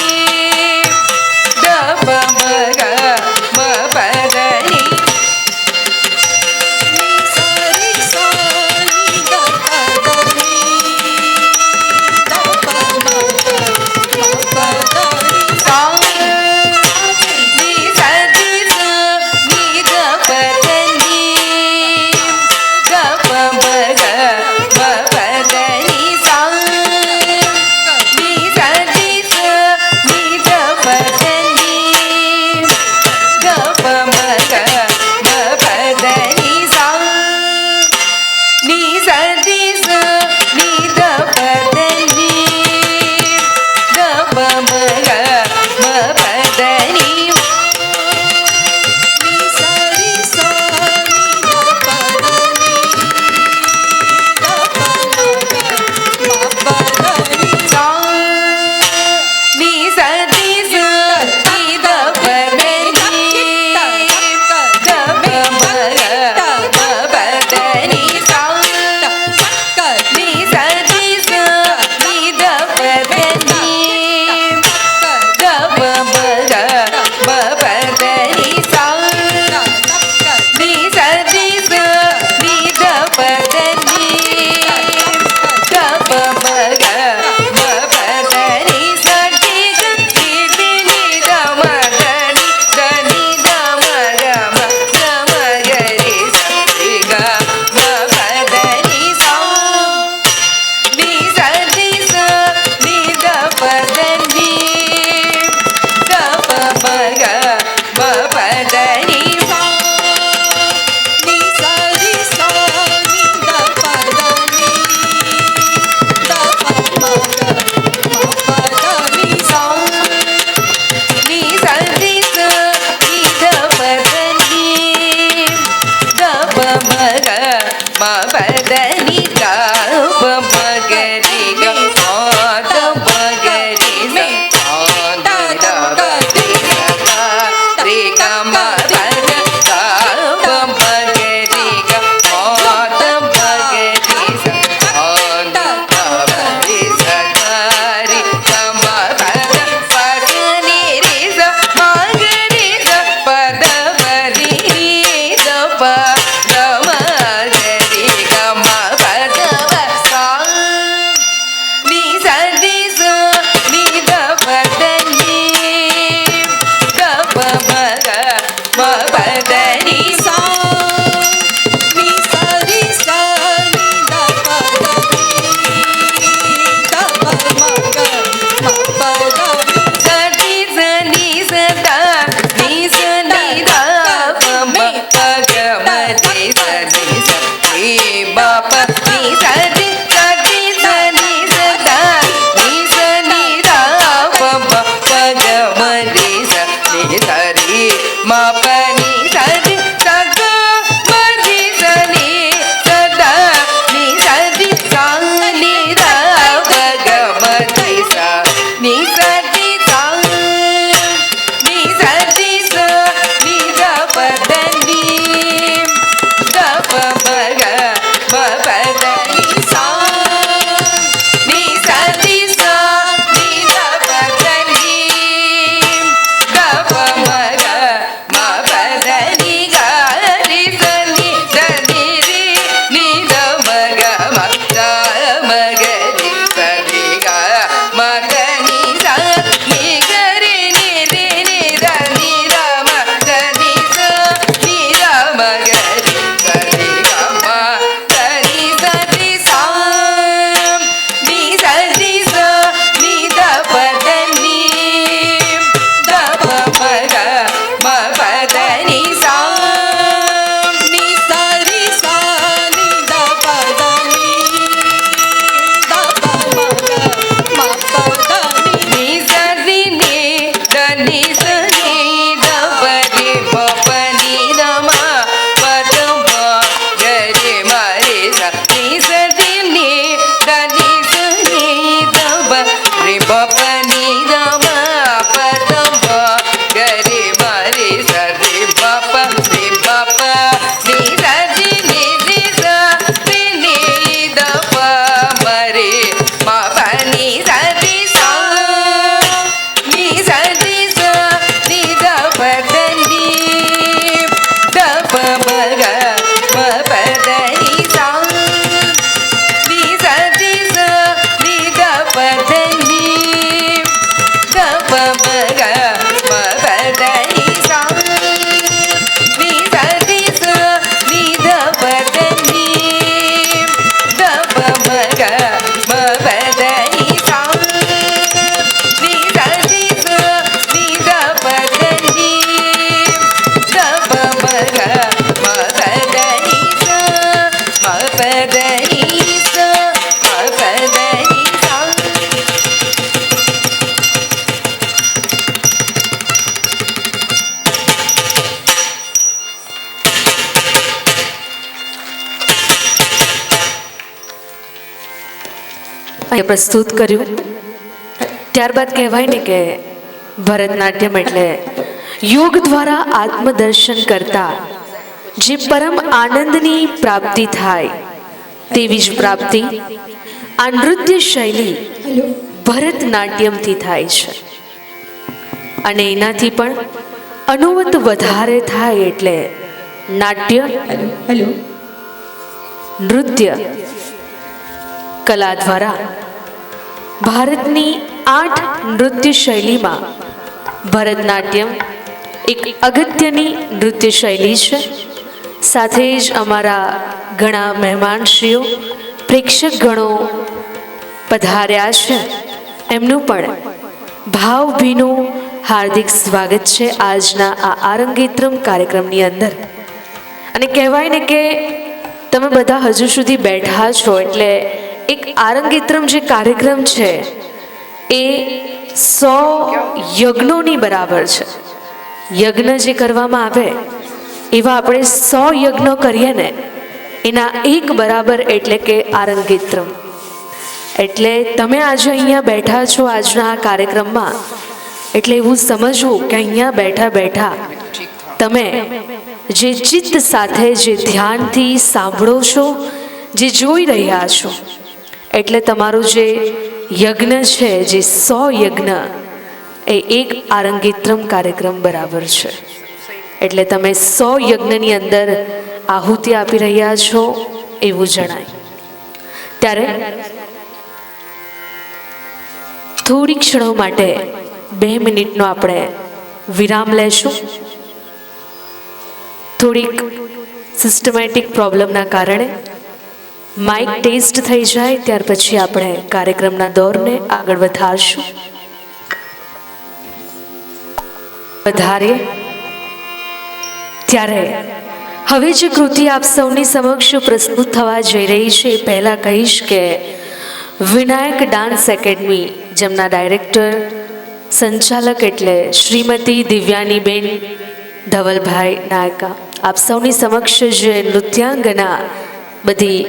द प म ग म पदनी सारी सानी दपदनी दपदनी सा नी सदी स नी द पदनी द प म ग म पदनी सा नी सदी स नी द पदनी द प म ग म पदनी सा नी सदी स नी द पदनी द प म ग म पदनी सारी सानी दपदनी दपदनी सा नी सदी स नी द पदनी द प म ग म पदनी सा नी सदी स नी द पदनी द प म ग म पदनी सा नी सदी स नी द पदनी द प म ग म पदनी सा टी ग टी टी नी द म ग नी द नी द म ग म ग म ग री सा टी ग म पदनी सा नी सदी स नी द पदनी द प म ग म पदनी सा नी सारी सानी दपदनी दपदनी सा नी सदी स नी द पदनी द प म ग म पदनी ग प म ग री ग सा द प ग री सा द द ग री ग सा रे ग म प ग सा प म ग री ग सा द प ग री सा द प री सा ग री ग म प ग प ग नी री सा म ग री सा प द प री द प द म ग री ग म प द प सा नी सदी स नी द पदनी द प म ग म पदनी सा नी सारी सानी दपदनी दपदनी सदी स नी स द नी स नी द प म प ग म री स नी स री ब प नी सदी सदी स नी स द नी स नी द प म प ग म री स नी स री म प नी सदी स ग म री स नी स द नी सदी स नी द प ग म री स नी सदी स नी सदी स नी द पदनी द प म ग म पदनी सा नी सदी स नी द पदनी द प म ग म અહીં પ્રસ્તુત કર્યું. ત્યારબાદ કહેવાય ને કે ભરતનાટ્યમ એટલે યોગ દ્વારા આત્મદર્શન કરતા જે પરમ આનંદની પ્રાપ્તિ થાય તેવી જ પ્રાપ્તિ આ નૃત્ય શૈલી ભરતનાટ્યમથી થાય છે. અને એનાથી પણ અનુવત વધારે થાય એટલે નાટ્ય નૃત્ય કલા દ્વારા ભારતની 8 નૃત્ય શૈલીમાં ભરતનાટ્યમ એક અગત્યની નૃત્ય શૈલી છે. સાથે જ અમારા ઘણા મહેમાનશ્રીઓ પ્રેક્ષક ગણો પધાર્યા છે, એમનું પણ ભાવભીનું હાર્દિક સ્વાગત છે આજના આ આરંગેત્રમ કાર્યક્રમની અંદર. અને કહેવાય ને કે તમે બધા હજુ સુધી બેઠા છો એટલે એક આરંગેત્રમ જે કાર્યક્રમ છે એ 100 યજ્ઞોની બરાબર છે. યજ્ઞ જે કરવામાં આવે એવા આપણે 100 યજ્ઞો કરીએ ને એના એક બરાબર એટલે કે આરંગેત્રમ. એટલે તમે આજે અહીંયા બેઠા છો આજના આ કાર્યક્રમમાં એટલે એવું સમજવું કે અહીંયા બેઠા બેઠા તમે જે ચિત્ત સાથે જે ધ્યાનથી સાંભળો છો, જે જોઈ રહ્યા છો, એટલે તમારું જે યજ્ઞ છે, જે 100 યજ્ઞ એ એક આરંગેત્રમ કાર્યક્રમ બરાબર છે. એટલે તમે 100 યજ્ઞની અંદર આહુતિ આપી રહ્યા છો એવું જણાય. ત્યારે થોડી ક્ષણો માટે 2 મિનિટનો આપણે વિરામ લેશું. થોડીક સિસ્ટમેટિક પ્રોબ્લેમના કારણે માઇક ટેસ્ટ થઈ જાય ત્યાર પછી આપણે કાર્યક્રમના દોરને આગળ વધારશું. વધારીએ ત્યારે હવે જે કૃતિ આપ સૌની સમક્ષ પ્રસ્તુત થવા જઈ રહી છે એ પહેલાં કહીશ કે વિનાયક ડાન્સ એકેડમી જેમના ડાયરેક્ટર સંચાલક એટલે શ્રીમતી દિવ્યાનીબેન ધવલભાઈ નાયકા આપ સૌની સમક્ષ જે નૃત્યાંગના બધી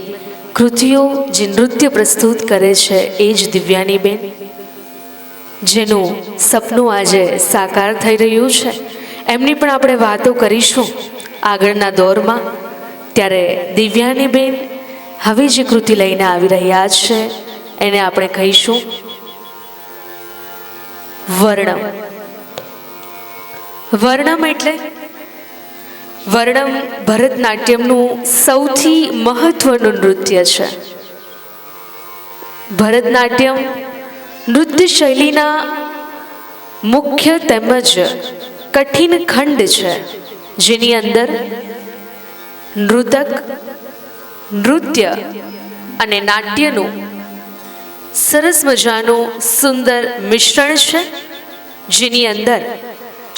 કૃતિઓ જે નૃત્ય પ્રસ્તુત કરે છે એ જ દિવ્યાનીબેન, જેનું સપનું આજે સાકાર થઈ રહ્યું છે. એમની પણ આપણે વાતો કરીશું આગળના દોરમાં. ત્યારે દિવ્યાનીબેન હવે જે કૃતિ લઈને આવી રહ્યા છે એને આપણે કહીશું વર્ણમ. વર્ણમ એટલે વર્ણમ ભરતનાટ્યમનું સૌથી મહત્વનું નૃત્ય છે. ભરતનાટ્યમ નૃત્ય શૈલીના મુખ્ય તેમજ કઠિન ખંડ છે, જેની અંદર નૃતક, નૃત્ય અને નાટ્યનું સરસ મજાનું સુંદર મિશ્રણ છે, જેની અંદર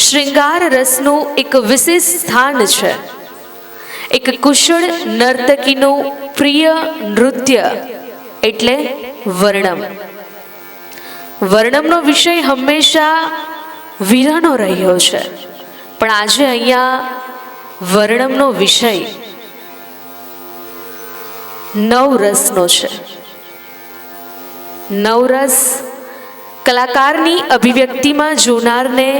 શૃંગાર રસનું એક વિશેષ સ્થાન છે. એક કુશળ નર્તકીનું પ્રિય નૃત્ય એટલે વર્ણમ. વર્ણમનો વિષય હંમેશા વીરાનો રહ્યો છે, પણ આજે અહીંયા વર્ણમનો વિષય નવરસનો છે. નવરસ કલાકારની અભિવ્યક્તિમાં જોનારને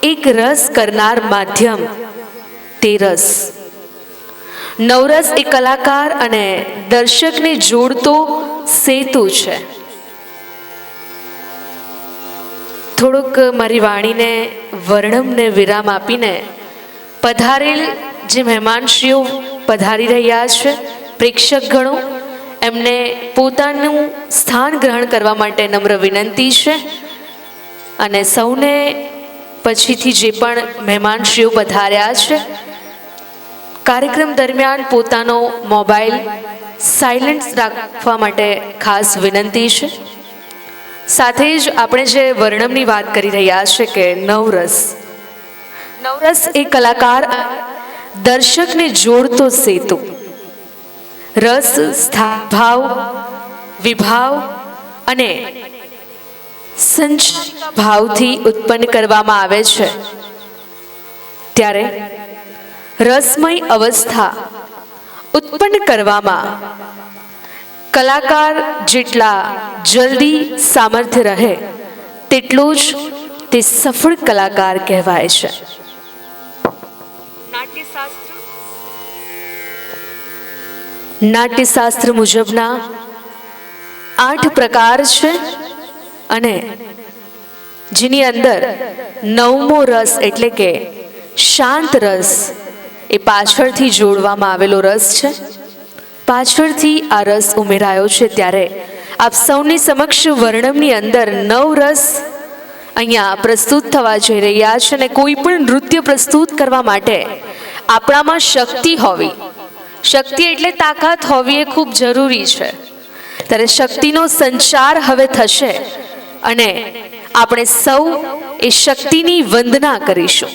એક રસ કરનાર માધ્યમ તે રસ. નવરસ એ કલાકાર અને દર્શકને જોડતો સેતુ છે. થોડુંક મારી વાણીને વર્ણમને વિરામ આપીને પધારેલ જે મહેમાનશ્રીઓ પધારી રહ્યા છે, પ્રેક્ષક ગણો, એમને પોતાનું સ્થાન ગ્રહણ કરવા માટે નમ્ર વિનંતી છે. અને સૌને પછીથી જે પણ મહેમાનશ્રીઓ પધાર્યા છે કાર્યક્રમ દરમિયાન પોતાનો મોબાઈલ સાયલેન્ટ રાખવા માટે ખાસ વિનંતી છે. સાથે જ આપણે જે વર્ણમની વાત કરી રહ્યા છે કે નવરસ, નવરસ એ કલાકાર દર્શકને જોડતો સેતુ. રસ ભાવ, વિભાવ અને સંચાર ભાવથી ઉત્પન્ન કરવામાં આવે છે. ત્યારે રસમય અવસ્થા ઉત્પન્ન કરવામાં કલાકાર જેટલા જલ્દી સામર્થ્ય રહે તેટલું જ તે સફળ કલાકાર કહેવાય છે. નાટ્યશાસ્ત્ર મુજબના 8 પ્રકાર છે અને જેની અંદર 9મો રસ એટલે કે શાંત રસ એ પાછળથી જોડવામાં આવેલો રસ છે. પાછળથી આ રસ ઉમેરાયો છે ત્યારે આપ સૌની સમક્ષ વર્ણમની અંદર 9 રસ અહીંયા પ્રસ્તુત થવા જઈ રહ્યા છે. અને કોઈ પણ નૃત્ય પ્રસ્તુત કરવા માટે આપણામાં શક્તિ હોવી, શક્તિ એટલે તાકાત હોવી એ ખૂબ જરૂરી છે. ત્યારે શક્તિનો સંચાર હવે થશે અને આપણે સૌ એ શક્તિની વંદના કરીશું.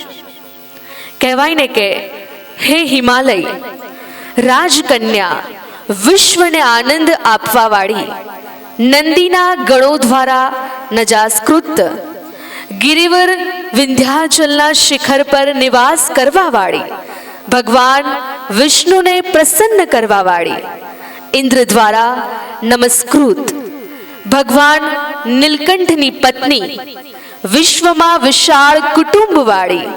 કહેવાય ને કે હે હિમાલય, રાજકન્યા, વિશ્વને આનંદ આપવા વાળી, નંદીના ગણો દ્વારા નજાસ્કૃત, ગિરિવર વિંધ્યાચલના શિખર પર નિવાસ કરવા વાળી, ભગવાન વિષ્ણુને પ્રસન્ન કરવા વાળી, ઇન્દ્ર દ્વારા નમસ્કૃત, ભગવાન નીલકંઠની પત્ની, વિશ્વમાં વિશાળ કુટુંબ વાળી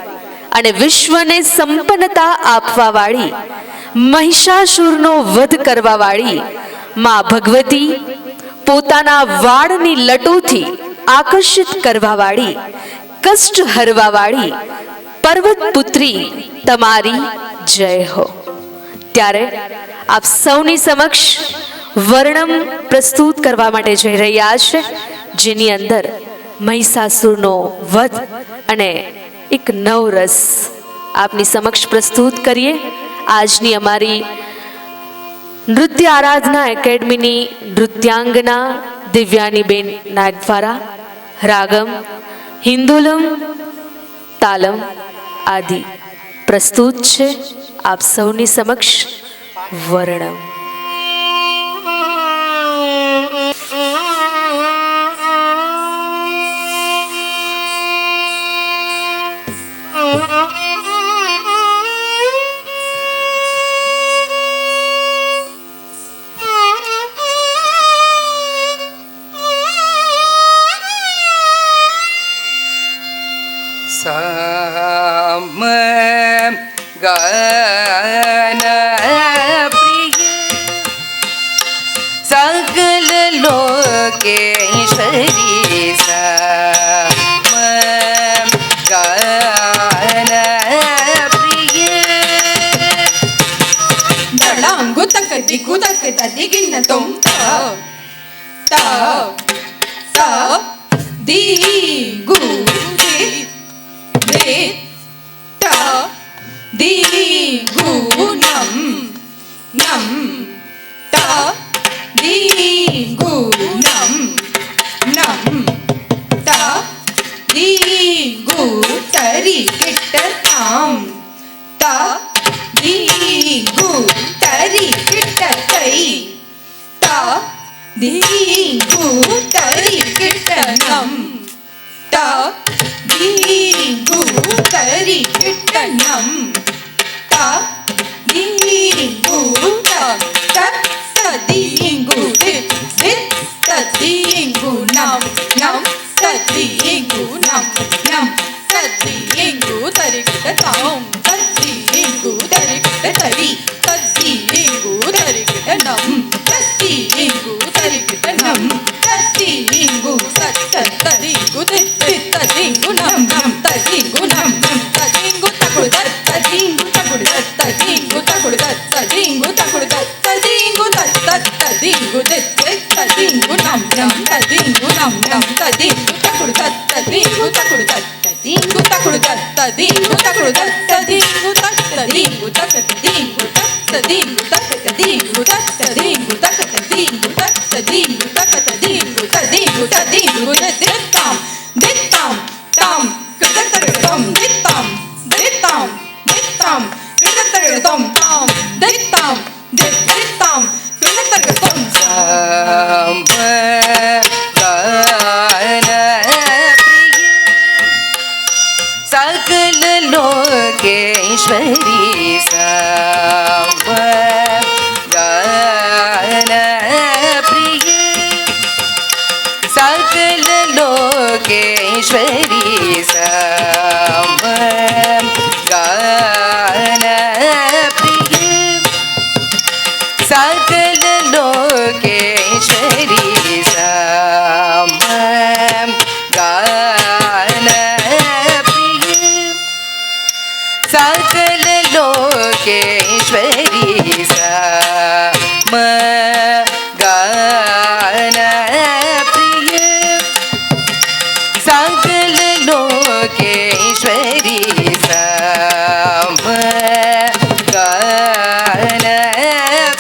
અને વિશ્વને સંપન્નતા આપવા વાળી, મહિષાસુરનો વધ કરવા વાળી માં ભગવતી, પોતાના વાળની લટોથી આકર્ષિત કરવા વાળી, કષ્ટ હરવા વાળી પર્વત પુત્રી તમારી જય હો. ત્યારે આપ સૌની સમક્ષ વર્ણમ પ્રસ્તુત કરવા માટે જઈ રહ્યા છે, જેની અંદર મહિષાસુરનો વધ અને એક નવરસ આપની સમક્ષ પ્રસ્તુત કરીએ. આજની અમારી નૃત્ય આરાધના એકેડમીની નૃત્યાંગના દિવ્યાનીબેન નાયક દ્વારા રાગમ, હિન્દોલમ, તાલમ આદિ પ્રસ્તુત છે. આપ સૌની સમક્ષ વર્ણમ. સામ ગાન પ્રિય સકલ લોકેશ્વરી, સામ ગાન પ્રિય દળાંગુ તક દિગુ તક તદિગિન તુમ ત ત ત દિગુ દે ત દિગુ નમ નમ ત દિગુ નમ નમ ત દિગુ તરી કિટ્ટતામ ત દિગુ તરી કિટ્ટતૈ ત દિગુ તરી કિટ્ટનમ ત દિગુ તરી કિટ્ટનમ ત દિગુ ત ત દિગુ દિત દિત ત દિગુ નમ નમ ત દિગુ નમ નમ ત દિગુ તરી કિટ્ટતામ ત દિગુ તરી કિટ્ટતૈ ત દિગુ તરી કિટ્ટનમ ત દિગુ તરી કિટ્ટનમ ત દિગુ સત ત દિગુ દિત દિત ત દિગુ નમ નમ ત દિગુ નમ નમ ત દિગુ તકુડ દત ત દિગુ તકુડ દત ત દિગુ તકુડ દત ત દિગુ તકુડ દત ત દિગુ દત દત ત દિગુ દિત દિત ત દિગુ નમ નમ ત દિગુ નમ નમ ત દિગુ તકુડ દત ત દિગુ તકુડ દત ત દિગુ તકુડ દત ત દિગુ તકુડ દત ત દિગુ તક ત દિગુ તક ત દિગુ તક ત દિગુ તક ત દિગુ તક ત દિગુ તક ત દિગુ તક ત દિગુ તક ત દિગુ ત દિગુ ત દિગુ દિત્તામ દિત્તામ તામ કૃતતરતમ દિત્તામ દિત્તામ દિત્તામ કૃતતરતમ તામ દિત્તામ દિત્તામ કૃતતરતમ સામ ગાન પ્રિય સકલ લોકેશ્વરી, સામ ગાન सकल लोकेश्वरी समगान प्रिय सकल लोकेश्वरी समगान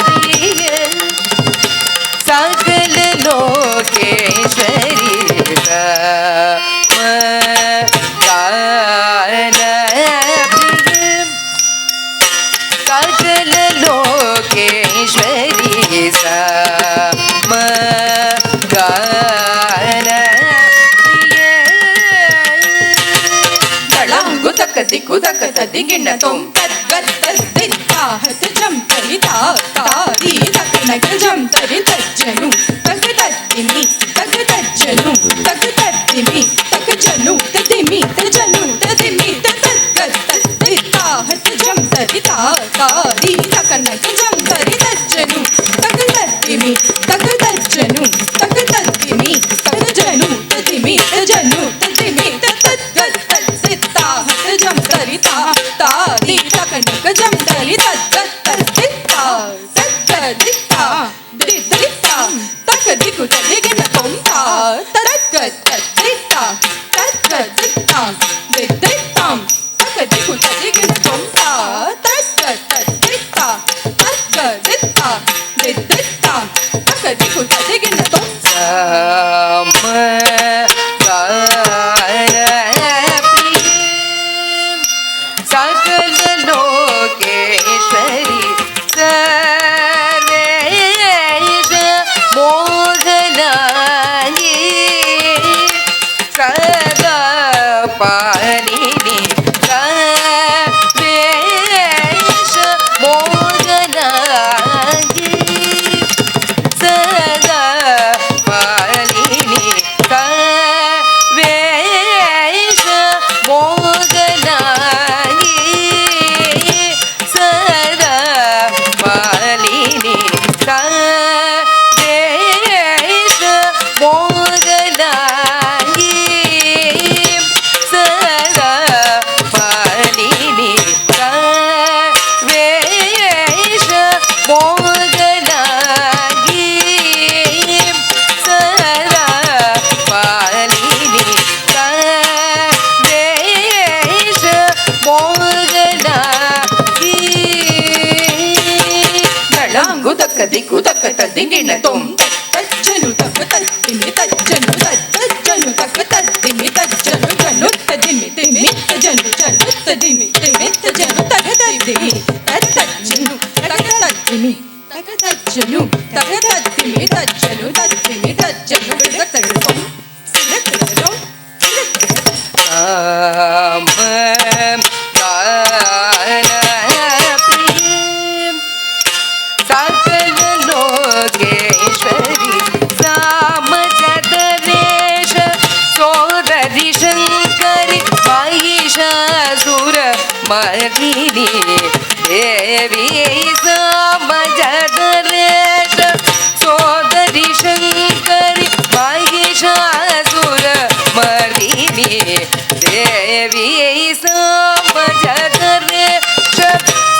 प्रिय सकल लोकेश्वरी समगान प्रिय सकल लोकेश्वरी समगान प्रिय तळांगु तक दिक्कु तक तदिगिण तुम तद्गत तद्दित्ता हत जम तरिता तारी तक नग जम तरि तज्जनु तक तद्दिमि तक तज्जनु तक तद्दिमि तक जनु तदिमि तजनु तदिमि तद्गत तद्दित्ता हत जम तरिता तारी तक नग जम तरि तज्जनु तक तद्दिमि तक तज्जनु तक तद्दिमि तक जनु तदिमि तजनु तदिमि तद्गत तद्दित्ता हत जम तरिता तारी तक नग जम तरि तद्गत तद्दित्ता तद्दित्ता दित्ता तक दिक्कु तदिगिण तुम ता तद्गत तद्दित्ता तद्दित्ता दित्ता तक दिक्कु तदिगिण तुम ता तद्गत तद्दित्ता तद्दित्ता दित्ता तक दिक्कु तदिगिण तुम समगान प्रिय सकल लोकेश्वरी सर्वेश मोहनांगी सदा पालिनी सर्वेश मोहनांगी सदा पालिनी सर्वेश मोहनांगी सदा पालिनी सर्वेश मोहनांगी सदा पालिनी सर्वेश मोहनांगी सदा पालिनी सर्वेश मोहनांगी तळांगु तक दिक्कु तक तदिगिण तुम तज्जनु तक तद्दिमि तज्जनु तज्जनु तक तद्दिमि तज्जनु जनु तदिमि तिमि तजनु जनु तदिमि तिमि तजनु तक तद्दिमि तज्जनु तक तद्दिमि तक तज्जनु तक तद्दिमि तज्जनु तद्दिमि तज्जनु तद्दिमि समगान प्रिय सकल लोकेश्वरी सामजदरेश सोदरि शङ्करि महिषासुर मर्दिनी देवी सामजदरेश सोदरि शङ्करि महिषासुर मर्दिनी देवी सामजदरेश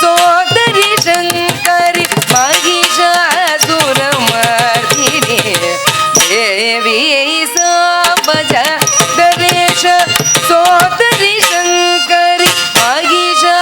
सोदरि शङ्करि महिषासुरमर्दिनी देवी सामजदरेश सोदरि शङ्करि महिषासुरमर्दिनी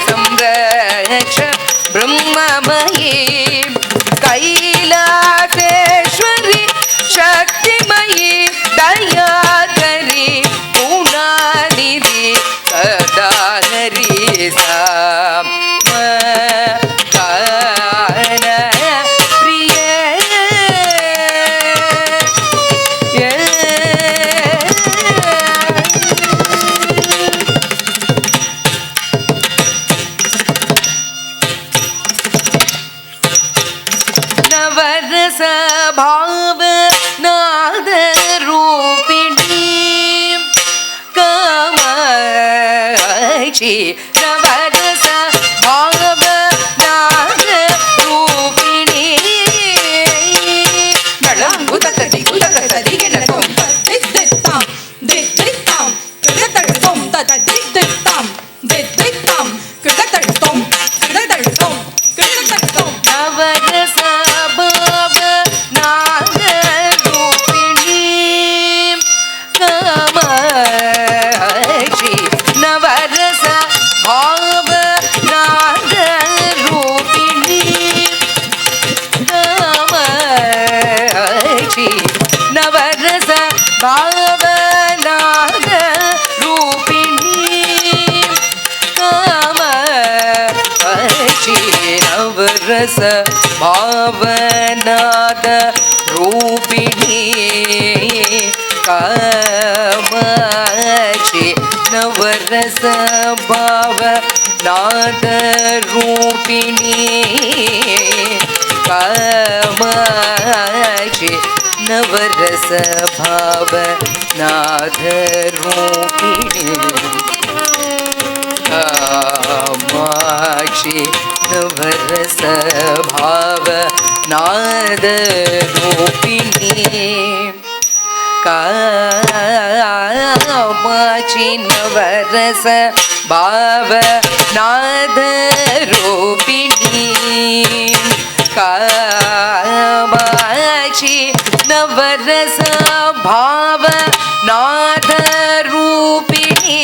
संरक्ष ब्रह्ममयी कैलासेश्वरी शक्तिमयी दयाकरी गुणानिधि सदा हरि नवरस भाव नाद रूपिणी कामाक्षी नवरस भाव नाद रूपिणी दळं उदकति उदकतदिगिणतों दिद्दित्तां दिद्दित्तां कृततळ्तों ततदिद्दित्तां दिद्दित्तां कृततळ्तों कृततळ्तों कृततळ्तों नवरस भाव नाद रूपिणी कामाक्षी नवरस भाव नाद रूपिणी कामाक्षी नवरस भाव नाद रूपिणी कामाक्षी नवरस भावनाद रूपिणी कामाक्षी नवरस भावनाद रूपिणी कामाक्षी नवरस भावनाद रूपिणी कामाक्षी नवरस भावनाद रूपिणी कामाक्षी नवरस भावनाद रूपिणी कामाक्षी नवरस भावनाद रूपिणी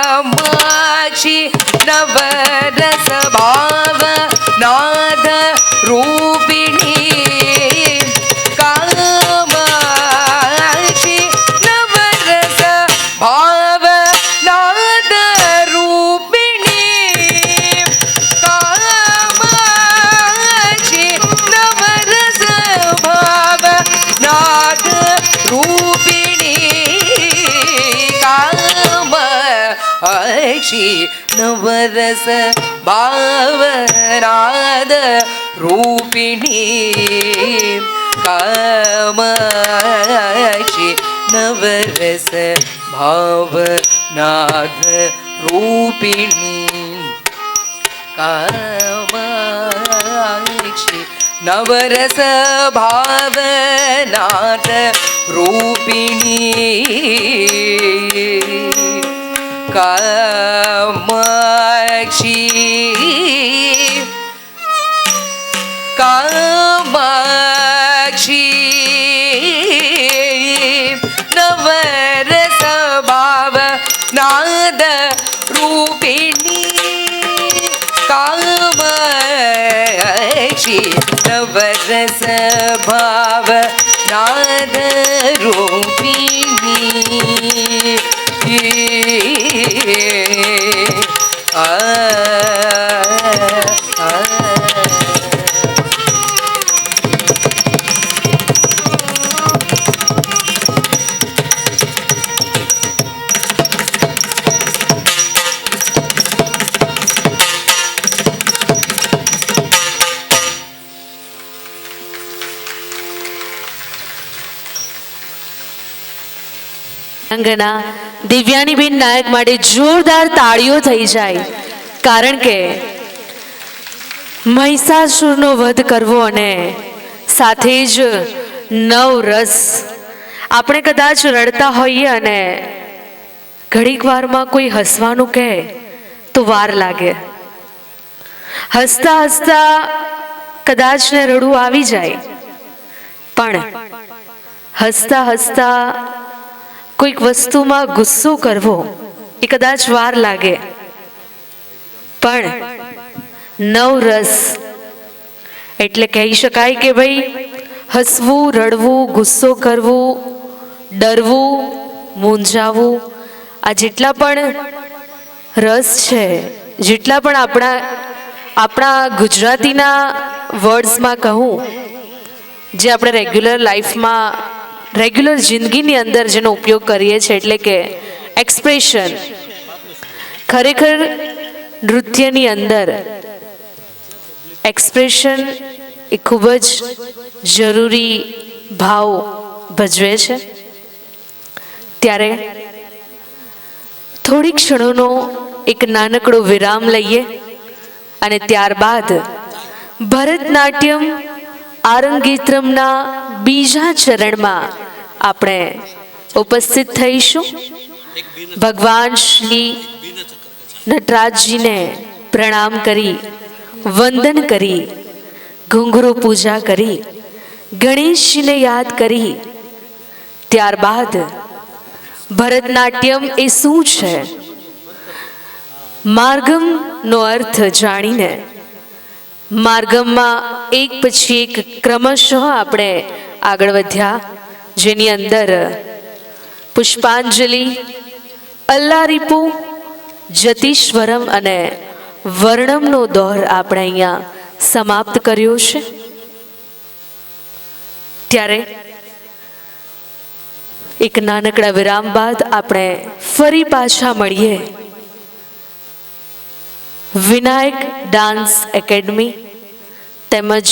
कामाक्षी नवरस भावनाद रूपिणी कामाक्षी नवरस भावनाद रूपिणी कामाक्षी नवरस भावनाद रूपिणी कामाक्षी नवरस भावनाद रूपिणी कामाक्षी नवरस भावनाद रूपिणी कामाक्षी नवरस भावनाद रूपिणी कामाक्षी कामाक्षी नवरस भावनाद रूपिणी कामाक्षी नवरस भावनाद रूपिणी અંગના દિવ્યાનીબેન નાયક માટે જોરદાર તાળીઓ થઈ જાય, કારણ કે મહિષાસુરનો વધ કરવો અને સાથે જ નવ રસ. આપણે કદાચ રડતા હોઈએ અને ઘડીક વારમાં કોઈ હસવાનું કહે તો વાર લાગે. હસતા હસતા કદાચ ને રડવું આવી જાય, પણ હસતા હસતા કોઈક વસ્તુમાં ગુસ્સો કરવો એ કદાચ વાર લાગે, પણ નવરસ એટલે કહી શકાય કે ભાઈ હસવું, રડવું, ગુસ્સો કરવું, ડરવું, મૂંઝાવું, આ જેટલા પણ રસ છે, જેટલા પણ આપણા ગુજરાતીના વર્ડ્સમાં કહું, જે આપણે રેગ્યુલર લાઈફમાં, રેગ્યુલર જિંદગીની અંદર જેનો ઉપયોગ કરીએ છીએ, એટલે કે એક્સપ્રેશન, ખરેખર નૃત્યની અંદર એક્સપ્રેશન એ ખૂબ જ જરૂરી ભાવ ભજવે છે. ત્યારે થોડી ક્ષણોનો એક નાનકડો વિરામ લઈએ અને ત્યારબાદ ભરતનાટ્યમ આરંગેત્રમના બીજા ચરણમાં આપણે ઉપસ્થિત થઈશું. ભગવાન શ્રી નટરાજજીને પ્રણામ કરી, વંદન કરી, ઘુંઘરૂ પૂજા કરી, ગણેશજીને યાદ કરી, ત્યારબાદ ભરતનાટ્યમ એ શું છે, માર્ગમનો અર્થ જાણીને માર્ગમમાં એક પછી એક ક્રમશઃ આપણે આગળ વધ્યા, જેની અંદર પુષ્પાંજલિ, અલ્લારીપુ, જતીશ્વરમ અને વર્ણમનો દોર આપણે અહીંયા સમાપ્ત કર્યો છે. ત્યારે એક નાનકડા વિરામ બાદ આપણે ફરી પાછા મળીએ વિનાયક ડાન્સ એકેડમી તેમજ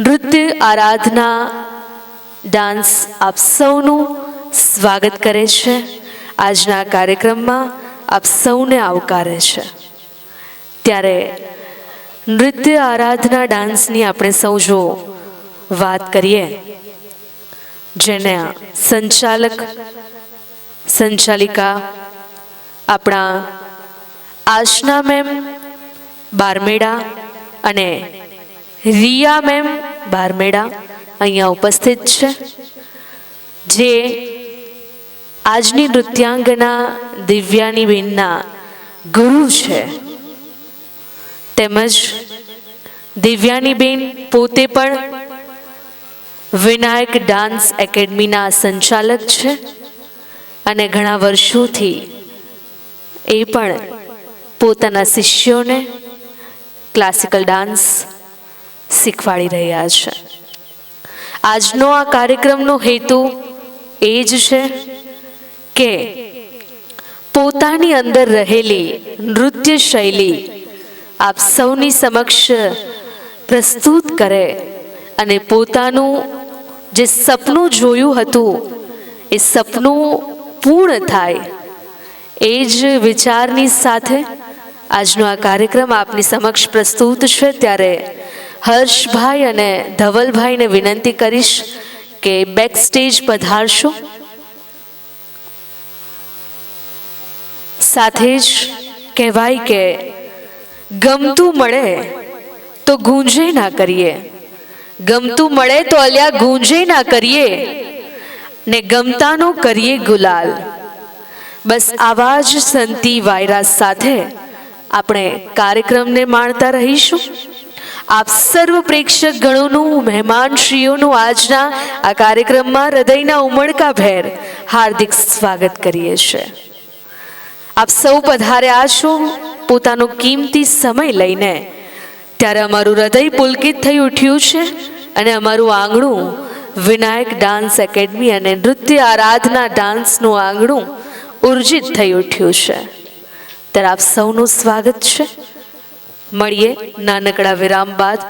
નૃત્ય આરાધના ડાન્સ આપ સૌનું સ્વાગત કરે છે. આજના કાર્યક્રમમાં આપ સૌને આવકારે છે. ત્યારે નૃત્ય આરાધના ડાન્સની આપણે સૌ જો વાત કરીએ, જેના સંચાલિકા આપણા આશના મેમ બારમેડા અને રિયા મેમ બારમેડા અહીંયા ઉપસ્થિત છે, જે આજની નૃત્યાંગના દિવ્યાનીબેનના ગુરુ છે. તેમજ દિવ્યાનીબેન પોતે પણ વિનાયક ડાન્સ એકેડમીના સંચાલક છે અને ઘણા વર્ષોથી એ પણ પોતાના શિષ્યોને ક્લાસિકલ ડાન્સ શીખવાડી રહ્યા છે. આજનો આ કાર્યક્રમનો હેતુ એ જ છે કે પોતાની અંદર રહેલી નૃત્ય શૈલી આપ સૌની સમક્ષ પ્રસ્તુત કરે અને પોતાનું જે સપનું જોયું હતું એ સપનું પૂર્ણ થાય, એ જ વિચારની સાથે આજનો આ કાર્યક્રમ આપની સમક્ષ પ્રસ્તુત છે. ત્યારે હર્ષભાઈ અને ધવલભાઈને વિનંતી કરીશ કે બેક સ્ટેજ પધારશો. સાથે જ કહેવાય કે ગમતું મળે તો ગૂંજે ના કરીએ, ગમતું મળે તો અલ્યા ગૂંજે ના કરીએ, ને ગમતાનો કરીએ ગુલાલ. બસ આવા જ સંતી વાયરા સાથે આપણે કાર્યક્રમને માણતા રહીશું. આપ સર્વ પ્રેક્ષક ગણોનું, મહેમાનશ્રીઓનું આજના આ કાર્યક્રમમાં હૃદયના ઉમળકાભેર હાર્દિક સ્વાગત કરીએ છીએ. આપ સૌ પધાર્યા છો પોતાનો કિંમતી સમય લઈને, ત્યારે અમારું હૃદય પુલકિત થઈ ઉઠ્યું છે અને અમારું આંગણું વિનાયક ડાન્સ એકેડમી અને નૃત્ય આરાધના ડાન્સનું આંગણું ઉર્જિત થઈ ઉઠ્યું છે. ત્યારે આપ સૌનું સ્વાગત છે. મળીએ નાનકડા વિરામ બાદ.